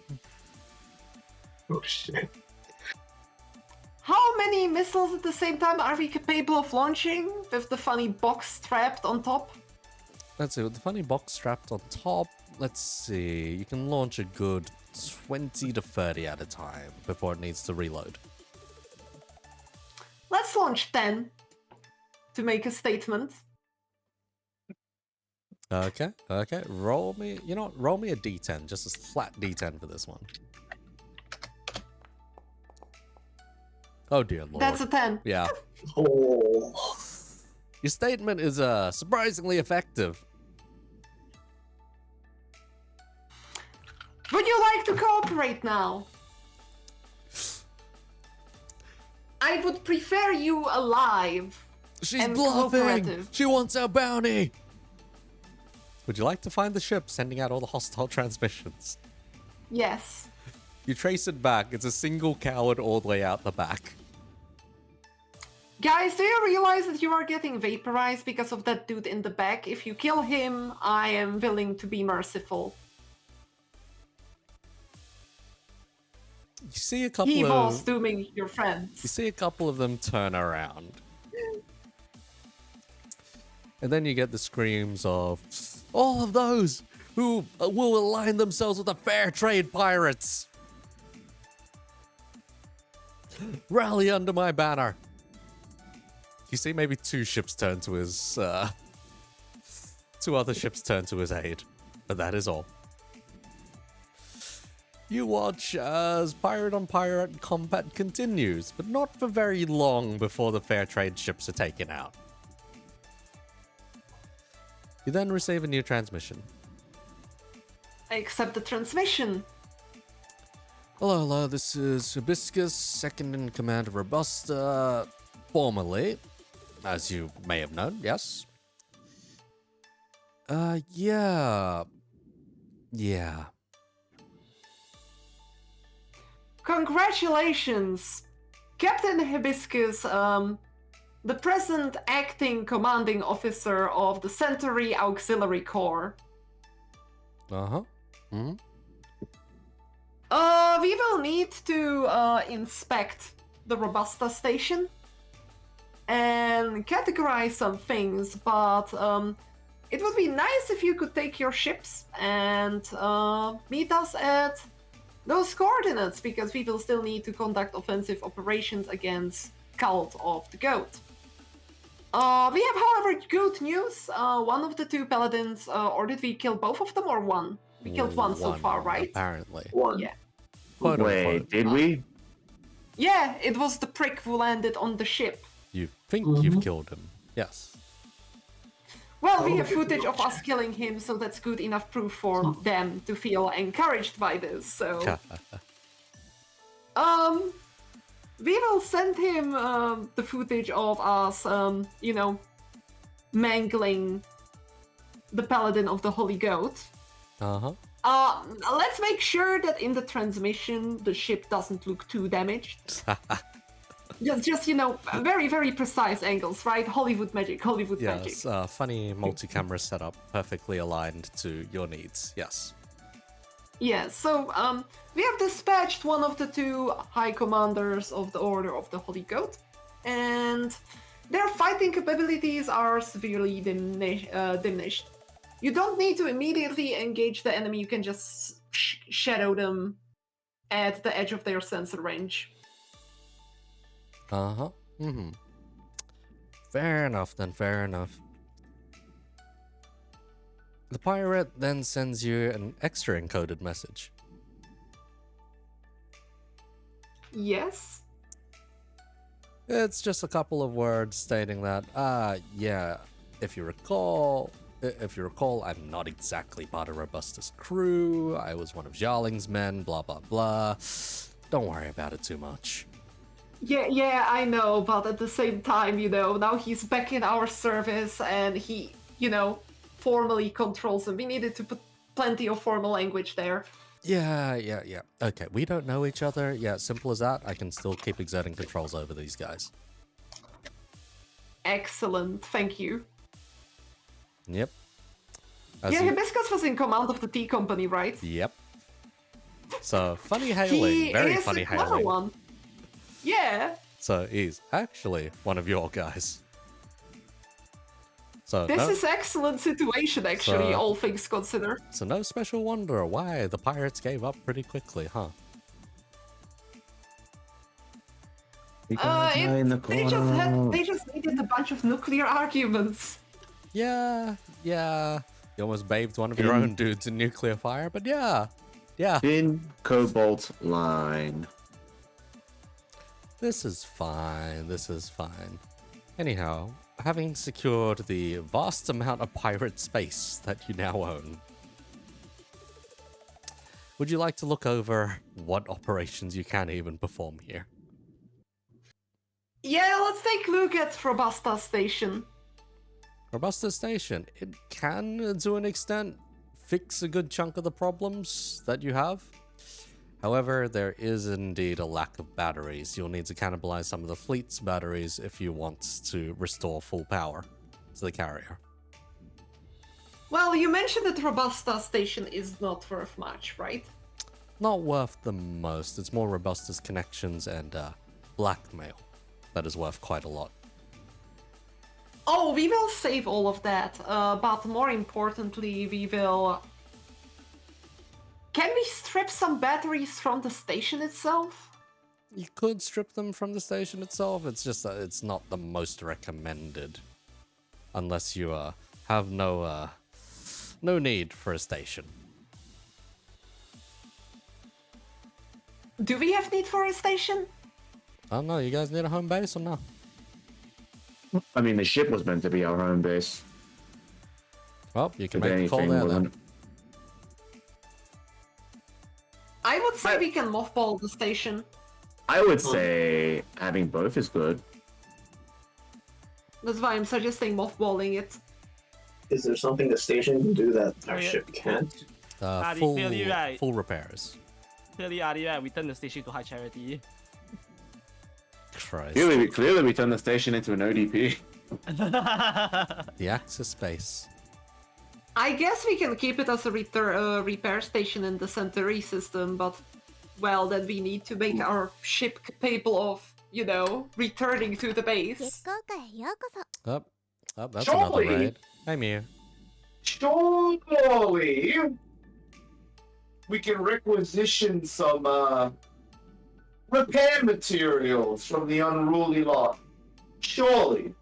Oh shit. How many missiles at the same time are we capable of launching with the funny box strapped on top? Let's see, with the funny box strapped on top, let's see, you can launch a good 20 to 30 at a time before it needs to reload. Let's launch 10 to make a statement. Okay, roll me, you know what, roll me a d10, just a flat d10 for this one. Oh dear lord. That's a 10. Yeah. Oh. Your statement is surprisingly effective. Would you like to cooperate now? I would prefer you alive. She's And bluffing! cooperative. She wants our bounty! Would you like to find the ship sending out all the hostile transmissions? Yes. You trace it back, it's a single coward all the way out the back. Guys, do you realize that you are getting vaporized because of that dude in the back? If you kill him, I am willing to be merciful. You see a couple He was of... dooming your You friends. see a couple of them turn around. And then you get the screams of all of those who will align themselves with the fair trade pirates. Rally under my banner. You see maybe two ships turn to his, two other ships turn to his aid. But that is all. You watch as pirate on pirate combat continues, but not for very long before the fair trade ships are taken out. You then receive a new transmission. I accept the transmission. Hello, this is Hibiscus, second in command of Robusta, formerly, as you may have known, yes? Yeah. Congratulations, Captain Hibiscus, the present acting commanding officer of the Centauri Auxiliary Corps. Uh-huh. We will need to inspect the Robusta station and categorize some things, but it would be nice if you could take your ships and meet us at those coordinates, because we will still need to conduct offensive operations against Cult of the Goat. We have, however, good news. One of the two paladins, or did we kill both of them, or one? We killed one so far, right? Apparently. One. Yeah. Quote, Wait, unquote. did we? Yeah, it was the prick who landed on the ship. You think you've killed him? Yes. Well, we have footage of us killing him, so that's good enough proof for them to feel encouraged by this, so... we will send him the footage of us, mangling the Paladin of the Holy Goat. Uh-huh. Let's make sure that in the transmission the ship doesn't look too damaged. just very, very precise angles, right? Hollywood magic, Hollywood magic. Yes, funny multi-camera setup, perfectly aligned to your needs, yes. Yeah, so we have dispatched one of the two high commanders of the Order of the Holy Goat, and their fighting capabilities are severely diminished. You don't need to immediately engage the enemy, you can just shadow them at the edge of their sensor range. Uh-huh. Fair enough then, fair enough. The pirate then sends you an extra encoded message. Yes? It's just a couple of words stating that, yeah, if you recall, I'm not exactly part of Robusta's crew. I was one of Jarling's men, blah, blah, blah. Don't worry about it too much. Yeah, I know, but at the same time, now he's back in our service and he, formally controls them. We needed to put plenty of formal language there. Yeah. Okay, we don't know each other. Yeah, simple as that. I can still keep exerting controls over these guys. Excellent, thank you. Yep. Hibiscus was in command of the tea company, right? Yep. So, funny hailing. Very funny hailing. One. Yeah. So, he's actually one of your guys. So this is excellent situation, actually, all things considered. So no special wonder why the pirates gave up pretty quickly, huh? They just needed a bunch of nuclear arguments. Yeah. You almost bathed one of your own dudes in nuclear fire, but yeah. Thin cobalt line. This is fine. Anyhow, having secured the vast amount of pirate space that you now own, would you like to look over what operations you can even perform here? Yeah, let's take a look at Robusta Station. Robusta Station, it can, to an extent, fix a good chunk of the problems that you have. However, there is indeed a lack of batteries. You'll need to cannibalize some of the fleet's batteries if you want to restore full power to the carrier. Well, you mentioned that Robusta Station is not worth much, right? Not worth the most. It's more Robusta's connections and blackmail that is worth quite a lot. Oh, we will save all of that, but more importantly, we will... Can we strip some batteries from the station itself? You could strip them from the station itself, it's just that it's not the most recommended. Unless you have no need for a station. Do we have need for a station? I don't know, you guys need a home base or not? I mean, the ship was meant to be our home base. Well, you can with make the call anything there more then. than- I would say we can mothball the station. I would say having both is good. That's why I'm suggesting mothballing it. Is there something the station can do that our yeah. ship can't? Adi, Full, clearly right. full repairs. Clearly, Adi, right? We turn the station to high charity. Christ. Clearly, we turned the station into an ODP. The Axis base. I guess we can keep it as a repair station in the Centauri system, but well, then we need to make our ship capable of, you know, returning to the base. Up. That's another Surely- raid. Hey, Mew. Surely we can requisition some repair materials from the unruly lot. Surely.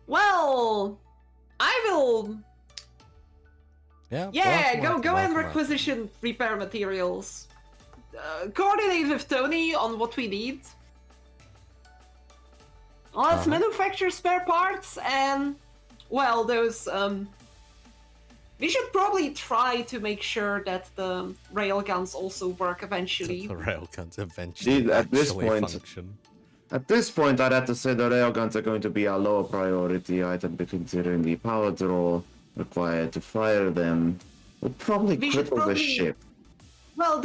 Well, I will. Yeah. Yeah, welcome, go and welcome. requisition repair materials. Coordinate with Tony on what we need. Let's manufacture spare parts and, well, those, we should probably try to make sure that the railguns also work eventually. The railguns eventually Dude, at this actually point- function. At this point, I'd have to say the railguns are going to be a lower priority item, considering the power draw required to fire them will probably We should cripple the probably- ship. Well,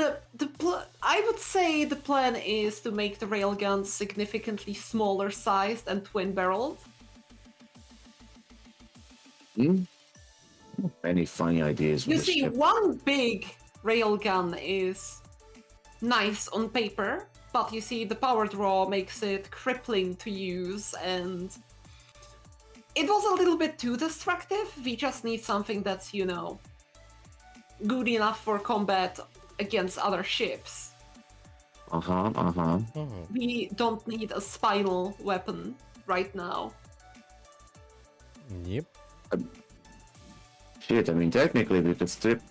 I would say the plan is to make the railguns significantly smaller sized and twin-barreled. Any funny ideas You with the see, ship? one big railgun is nice on paper, but you see, the power draw makes it crippling to use, and it was a little bit too destructive. We just need something that's, you know, good enough for combat against other ships. We don't need a spinal weapon right now. Yep. Shit, I mean, technically, we could start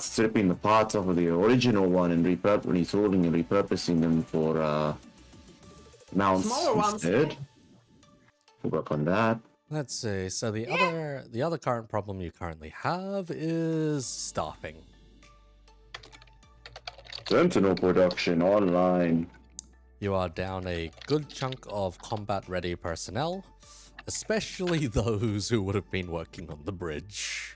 stripping the parts off of the original one and retooling and repurposing them for mounts Smaller ones. instead. We'll work on that. Let's see. So the other current problem you currently have is staffing. Sentinel production online. You are down a good chunk of combat-ready personnel, especially those who would have been working on the bridge.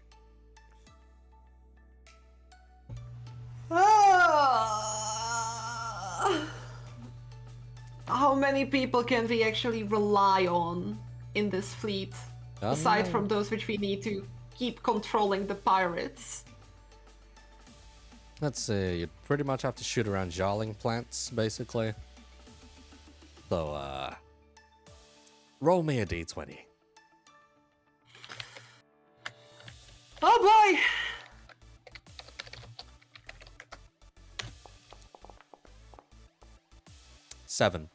How many people can we actually rely on in this fleet? Aside from those which we need to keep controlling the pirates. Let's see. You'd pretty much have to shoot around jarling plants, basically. So, roll me a d20. Oh boy! Seven.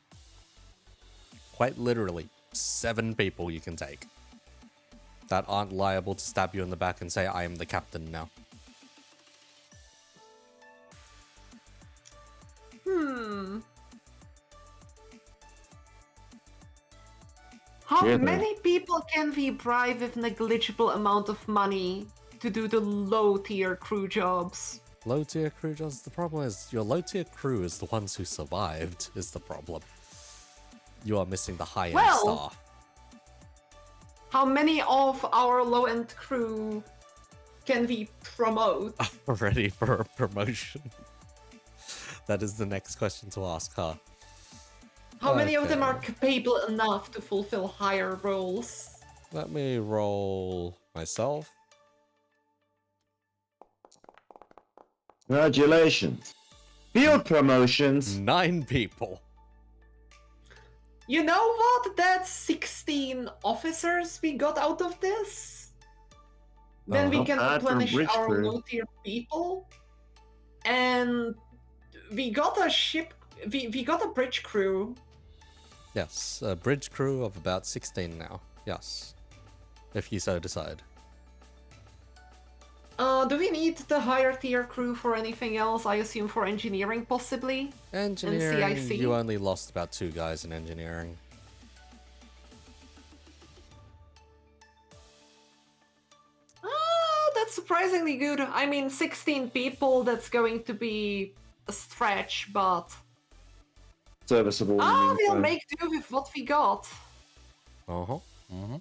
Quite literally, 7 people you can take. That aren't liable to stab you in the back and say, I am the captain now. How Yeah, but- many people can we bribe with negligible amount of money to do the low tier crew jobs? Low tier crew jobs, the problem is your low tier crew is the ones who survived, is the problem. You are missing the high end Well- staff. How many of our low end crew can we promote? Ready for a promotion? That is the next question to ask, huh? How many of them Okay. are capable enough to fulfill higher roles? Let me roll myself. Congratulations. Field promotions. 9 people. You know what? That's 16 officers we got out of this. Then we Not can bad for a replenish bridge our crew. low tier people. And we got a ship. We got a bridge crew. Yes, a bridge crew of about 16 now. Yes. If you so decide. Do we need the higher tier crew for anything else? I assume for engineering, possibly. Engineering, CIC? you only lost about 2 guys in engineering. surprisingly good. I mean, 16 people, that's going to be a stretch, but Serviceable. we'll make do with what we got. Uh-huh. Mm-hmm.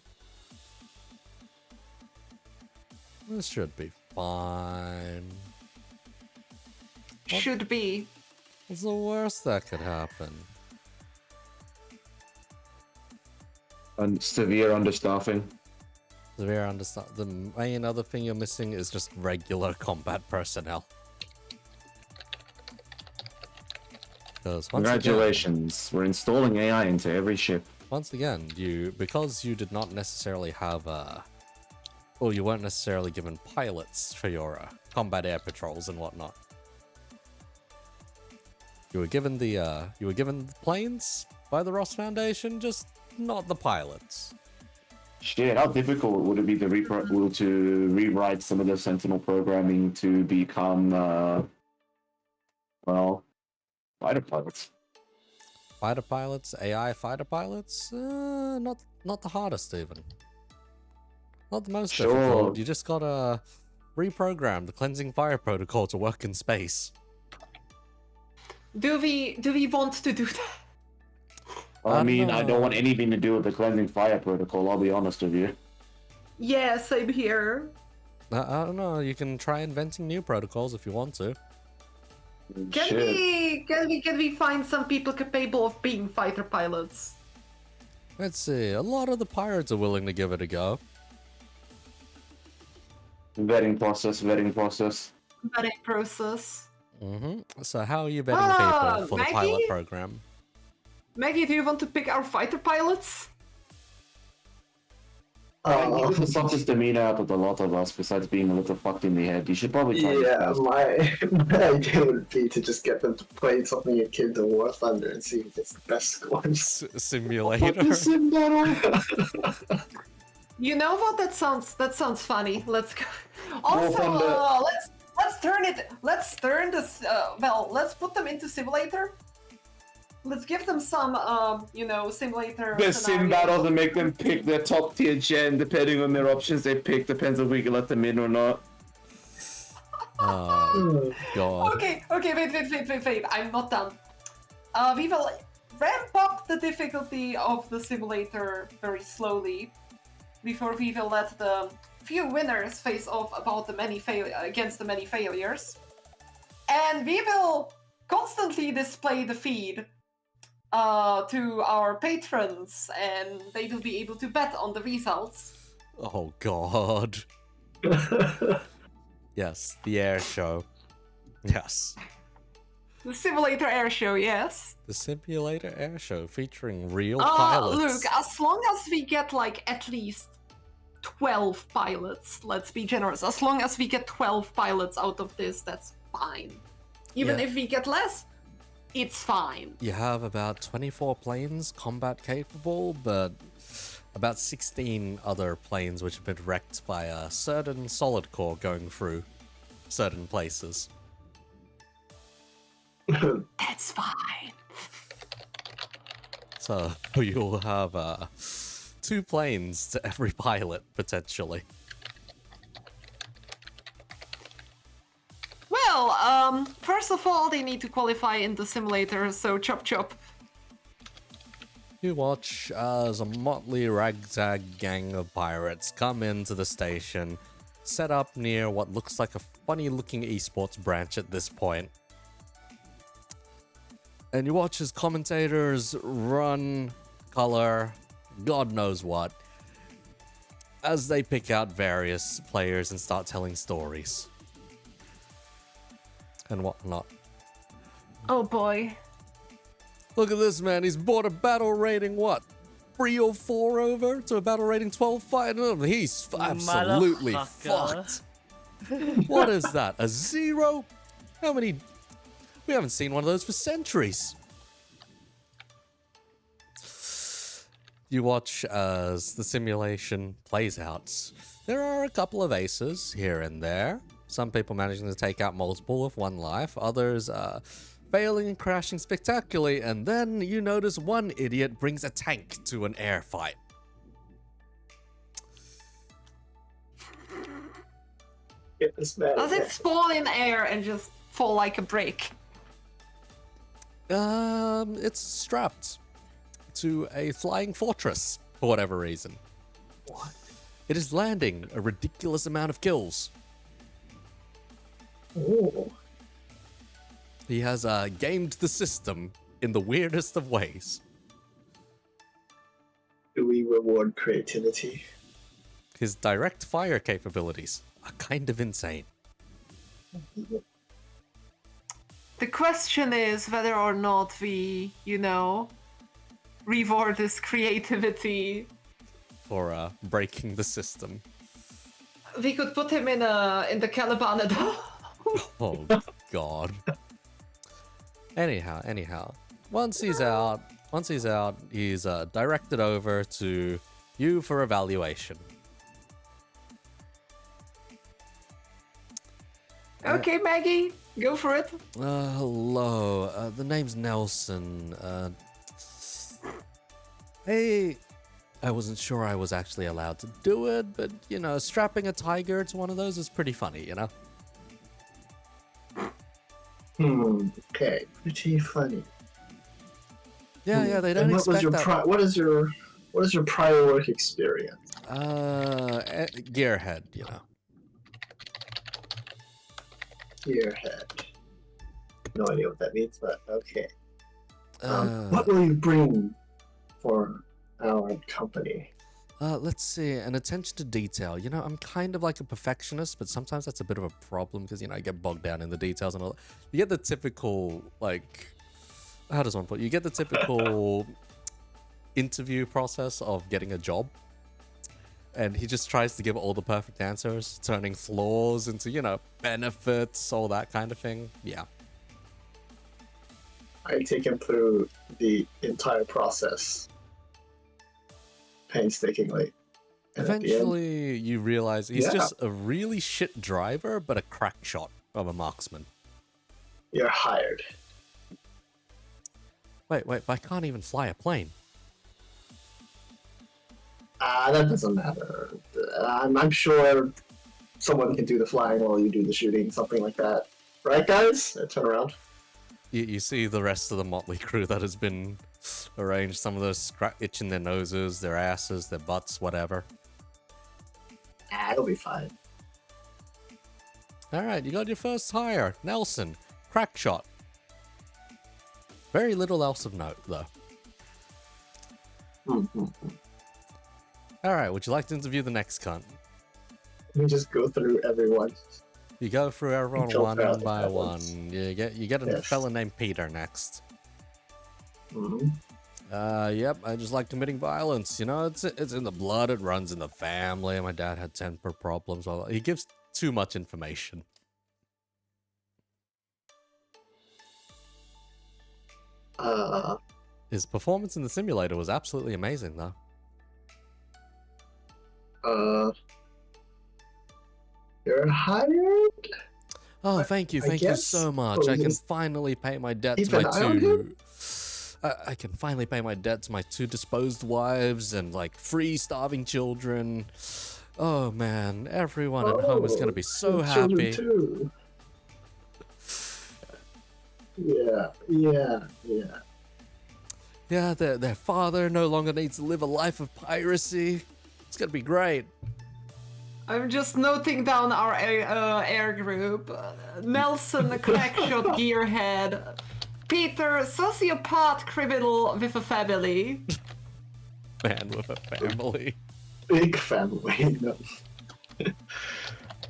This should be fine. What? Should be. What's the worst that could happen? And severe understaffing. Severe understand. The main other thing you're missing is just regular combat personnel. Congratulations, we're installing AI into every ship. Once again, because you did not necessarily have or you weren't necessarily given pilots for your combat air patrols and whatnot. You were given the planes by the Ross Foundation, just not the pilots. Shit, how difficult would it be to rewrite some of the Sentinel programming to become, well, fighter pilots? Fighter pilots, AI fighter pilots, not the hardest even. Not the most difficult. You just gotta reprogram the cleansing fire protocol to work in space. Do we want to do that? I mean, I don't want anything to do with the cleansing fire protocol, I'll be honest with you. Yeah, same here. I don't know, you can try inventing new protocols if you want to. Can we find some people capable of being fighter pilots? Let's see, a lot of the pirates are willing to give it a go. Vetting process. Vetting process. Mm-hmm. So how are you vetting people for Maggie? the pilot program? Maggie, do you want to pick our fighter pilots? You're the softest demeanor out of the lot of us, besides being a little fucked in the head. You should probably try Yeah, my idea would be to just get them to play something akin to War Thunder and see if it's the best scores. Simulator. Sim battle. You know what? That sounds funny. Let's go. Also, let's turn it. Let's turn this. Let's put them into simulator. Let's give them some, simulator. The sim scenarios. battle to make them pick their top tier gen, depending on their options they pick, depends if we can let them in or not. Oh, God. Okay, wait. I'm not done. We will ramp up the difficulty of the simulator very slowly before we will let the few winners face off against the many failures. And we will constantly display the feed to our patrons, and they will be able to bet on the results. Oh, God. Yes, the air show. Yes. The simulator air show, yes. The simulator air show featuring real pilots. Look, as long as we get at least 12 pilots, let's be generous. As long as we get 12 pilots out of this, that's fine. Even if we get less, it's fine. You have about 24 planes combat capable, but about 16 other planes which have been wrecked by a certain solid core going through certain places. That's fine. So you'll have 2 planes to every pilot, potentially. Well, first of all, they need to qualify in the simulator, so chop chop. You watch as a motley ragtag gang of pirates come into the station, set up near what looks like a funny-looking esports branch at this point. And you watch as commentators run, color, God knows what, as they pick out various players and start telling stories. And whatnot. Oh boy. Look at this man, he's bought a battle rating, what? 3 or 4 over to a battle rating 12 fight? He's absolutely fucked. What is that, a 0? How many? We haven't seen one of those for centuries. You watch as the simulation plays out. There are a couple of aces here and there. Some people managing to take out multiple with 1 life, others failing and crashing spectacularly, and then you notice one idiot brings a tank to an air fight. Get this man. Does it spawn in air and just fall like a brick? It's strapped to a flying fortress for whatever reason. What? It is landing a ridiculous amount of kills. Oh. He has gamed the system in the weirdest of ways. Do we reward creativity? His direct fire capabilities are kind of insane. The question is whether or not we, reward his creativity. For breaking the system. We could put him in the Caliban. Oh, God. Anyhow. Once he's out, he's directed over to you for evaluation. Okay, Maggie, go for it. Hello. The name's Nelson. Hey, I wasn't sure I was actually allowed to do it, but, strapping a tiger to one of those is pretty funny, Okay, pretty funny. Yeah, they don't And expect that. What is your prior work experience? Gearhead, Gearhead. No idea what that means, but okay. What will you bring for our company? Let's see, an attention to detail. I'm kind of like a perfectionist, but sometimes that's a bit of a problem because, I get bogged down in the details and all that. You get the typical, how does one put it? You get the typical interview process of getting a job. And he just tries to give all the perfect answers, turning flaws into, benefits, all that kind of thing. Yeah. I take him through the entire process painstakingly. And Eventually, you realize he's just a really shit driver, but a crack shot of a marksman. You're hired. Wait, but I can't even fly a plane. That doesn't matter. I'm sure someone can do the flying while you do the shooting, something like that. Right, guys? Turn around. You see the rest of the motley crew that has been arranged. Some of those itching their noses, their asses, their butts, whatever. It'll be fine. Alright, you got your first hire. Nelson. Crack shot. Very little else of note, though. Alright, would you like to interview the next cunt? Let me just go through everyone. You go through everyone Filter one out the by bad one. ones. You get a fella named Peter next. Yep, I just like committing violence. It's in the blood, it runs in the family. My dad had temper problems. Well, he gives too much information. His performance in the simulator was absolutely amazing, though. You're hired? Oh, thank you so much. I can finally pay my debt keep to an my eye on two. I can finally pay my debt to my 2 disposed wives and free starving children. Oh man, everyone at home is gonna be so happy. Too. Yeah. Yeah, their father no longer needs to live a life of piracy. It's gonna be great. I'm just noting down our air group. Nelson, crackshot gearhead. Peter, sociopath criminal with a family. Man with a family. Big family.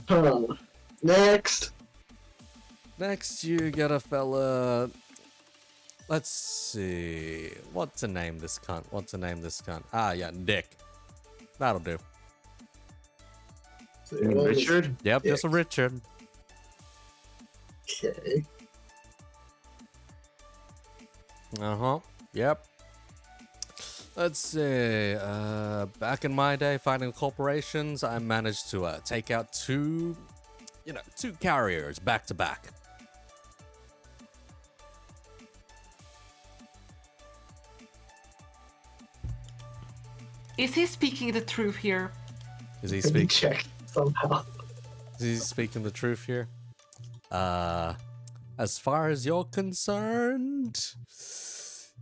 No. Next. Next, you get a fella. Let's see. What to name this cunt? Ah, yeah, Dick. That'll do. So your name is Richard? Yep, Dick. just a Richard. Okay. Yep. Let's see. Back in my day, fighting corporations, I managed to take out two carriers back to back. Is he speaking the truth here? Is he Let me speaking? check somehow. He's speaking the truth here. As far as you're concerned,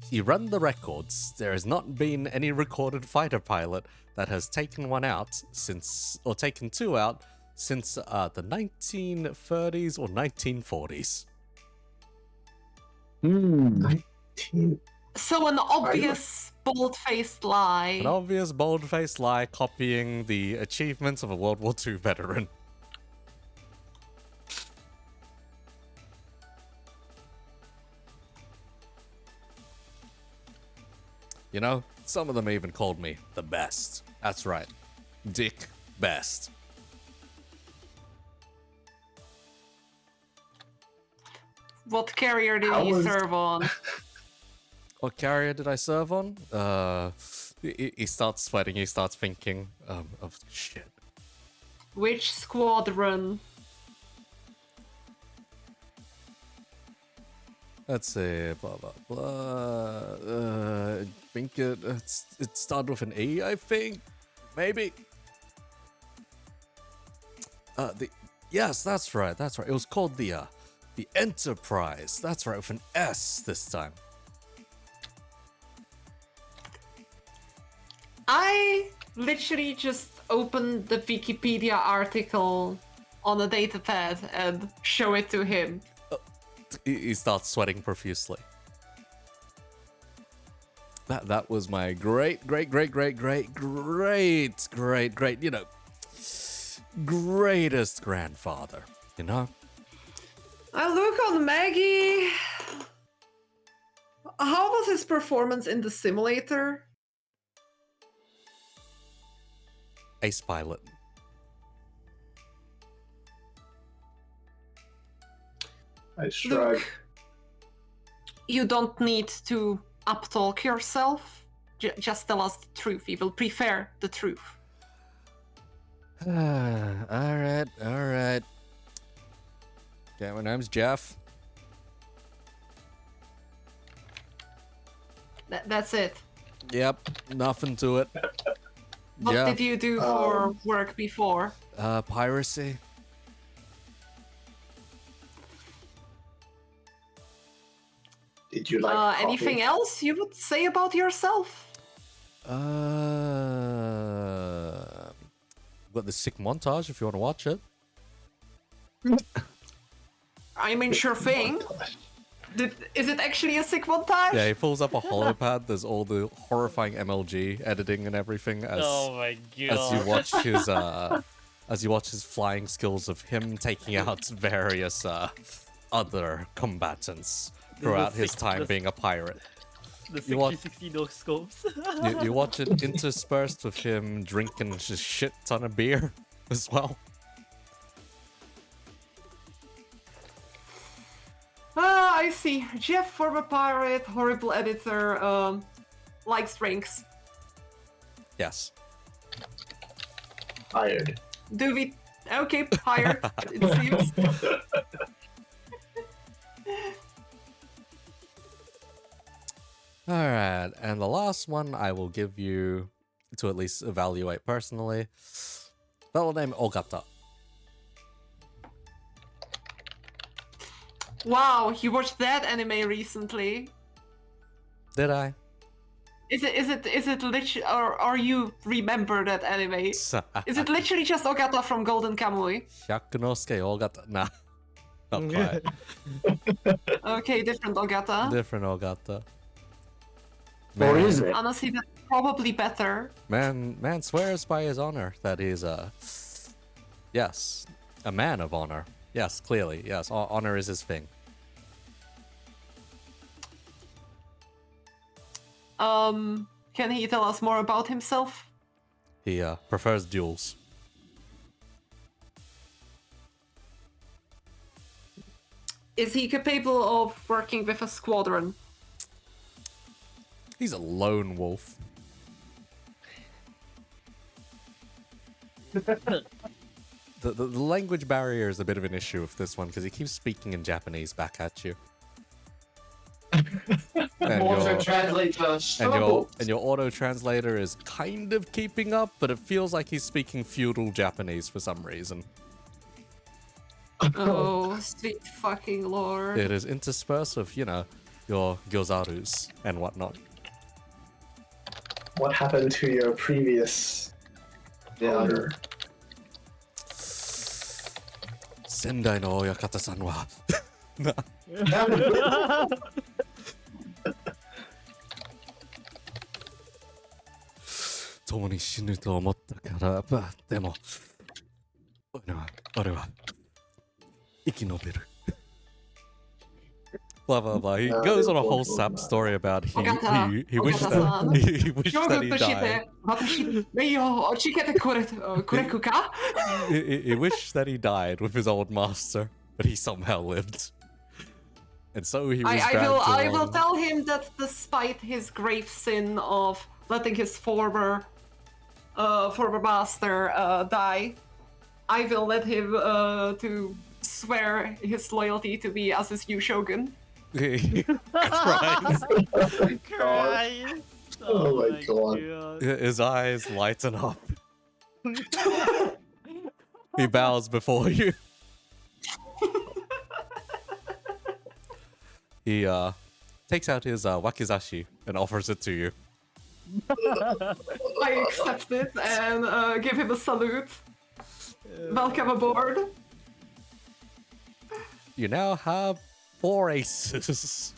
you run the records. There has not been any recorded fighter pilot that has taken one out since, or taken two out since the 1930s or 1940s. So an obvious bold-faced lie. An obvious bold-faced lie copying the achievements of a World War II veteran. You know, some of them even called me the best. That's right. Dick Best. What carrier did you serve on? What carrier did I serve on? He starts sweating, he starts thinking of shit. Which squadron? Let's see, blah blah blah. I think it started with an E, I think, maybe. Yes, that's right. It was called the Enterprise. That's right, with an S this time. I literally just opened the Wikipedia article on a datapad and show it to him. He starts sweating profusely. That was my great, you know, greatest grandfather, you know? I look on Maggie. How was his performance in the simulator? Ace pilot. I shrug. Luke, you don't need to uptalk yourself. Just tell us the truth. We will prefer the truth. Alright. Okay, my name's Jeff. That's it. Yep, nothing to it. What Jeff, did you do for work before? piracy. Did you like coffee? Anything else you would say about yourself? Got the sick montage if you want to watch it. I mean, sure thing. Is it actually a sick montage? Yeah, he pulls up a holopad. There's all the horrifying MLG editing and everything as Oh my as you god. watch his flying skills of him taking out various other combatants throughout his time being a pirate. The You want- 60 no scopes. You watch it interspersed with him drinking just shit ton of beer as well. Ah, I see. Jeff, former pirate, horrible editor, likes drinks. Yes. Hired. Do we... Okay, hired, it seems. Alright, and the last one I will give you to at least evaluate personally. Fellow named Ogata. Wow, you watched that anime recently. Did I? Is it literally, or you remember that anime? Is it literally just Ogata from Golden Kamuy? Hyakunosuke Ogata. Nah. Not quite. Okay, different Ogata. Different Ogata. Or is it? Honestly, that's probably better. Man swears by his honor that he's yes, a man of honor. Yes, clearly, yes, honor is his thing. Can he tell us more about himself? He prefers duels. Is he capable of working with a squadron? He's a lone wolf. The language barrier is a bit of an issue with this one because he keeps speaking in Japanese back at you. And your auto translator is kind of keeping up, but it feels like he's speaking feudal Japanese for some reason. Oh, sweet fucking lord. It is interspersed with, you know, your gyozarus and whatnot. What happened to your previous owner? Sendai no Oyakata-san wa 共に死ぬと思ったからばでも俺は生き延びる blah blah blah. He goes on a whole sap story about he wished that he wished that he died. He wished that he died with his old master, but he somehow lived. And so he was I will tell him that despite his grave sin of letting his former master die, I will let him to swear his loyalty to me as his new shogun. Christ. Christ. Oh my god. His eyes lighten up. He bows before you. He takes out his wakizashi and offers it to you. I accept it and give him a salute. Welcome aboard. You now have 4 aces.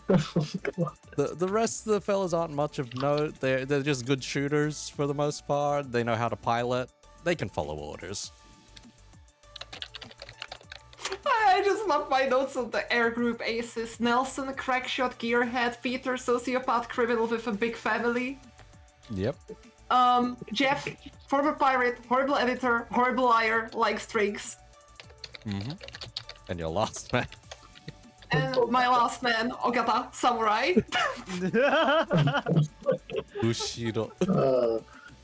The rest of the fellas aren't much of note. They're just good shooters for the most part. They know how to pilot. They can follow orders. I just love my notes of the air group aces. Nelson, crackshot, gearhead, Peter, sociopath, criminal with a big family. Yep. Jeff, former pirate, horrible editor, horrible liar, likes drinks. Mm-hmm. And your last man. And my last man, Ogata, samurai. Bushido.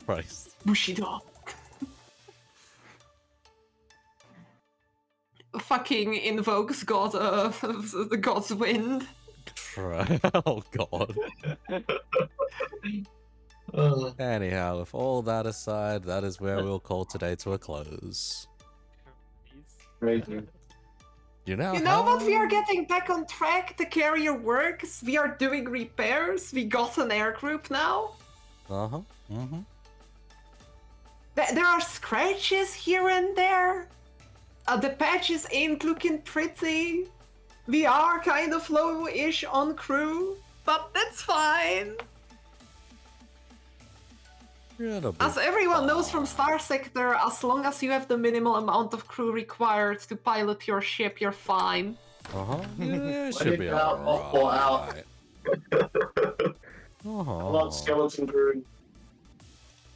Christ. Bushido. Fucking invokes God, the God's wind. Oh god. Anyhow, with all that aside, that is where we'll call today to a close. Crazy. You know What? We are getting back on track. The carrier works. We are doing repairs. We got an air group now. Uh-huh. Mm-hmm. There are scratches here and there. The patches ain't looking pretty. We are kind of low-ish on crew, but that's fine. As everyone knows from Star Sector, as long as you have the minimal amount of crew required to pilot your ship, you're fine. Uh-huh. Yeah, should be alright. Uh-huh. Skeleton crew.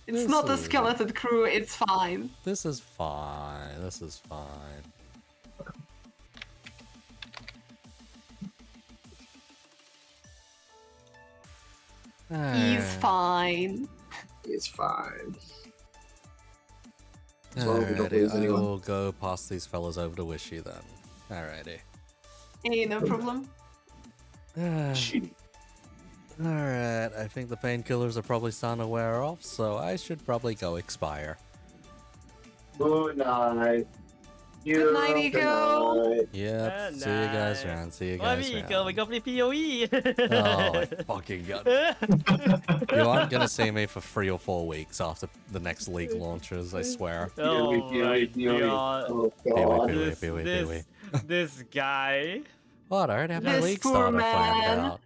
It's not a skeleton crew, it's fine. This is fine. This is fine. He's fine. It's fine. As long as we don't Alrighty, lose I anyone. will go pass these fellas over to Wishy then. Alrighty. Hey, no problem. Alright, I think the painkillers are probably starting to wear off, so I should probably go expire. Good night. Good night, Eagle. Yep, see you guys around, see you Oh, guys Miko, we around. go play PoE. Oh my fucking god. You aren't gonna see me for 3 or 4 weeks after the next league launches, I swear. Oh my god. Oh god. This guy. What, I already have my This league poor starter planned man. out.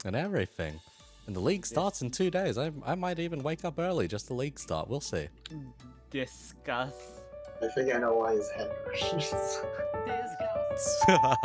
And everything. And the league starts in 2 days. I might even wake up early just to league start, we'll see. Discuss. I think I know why his head hurts. This guy.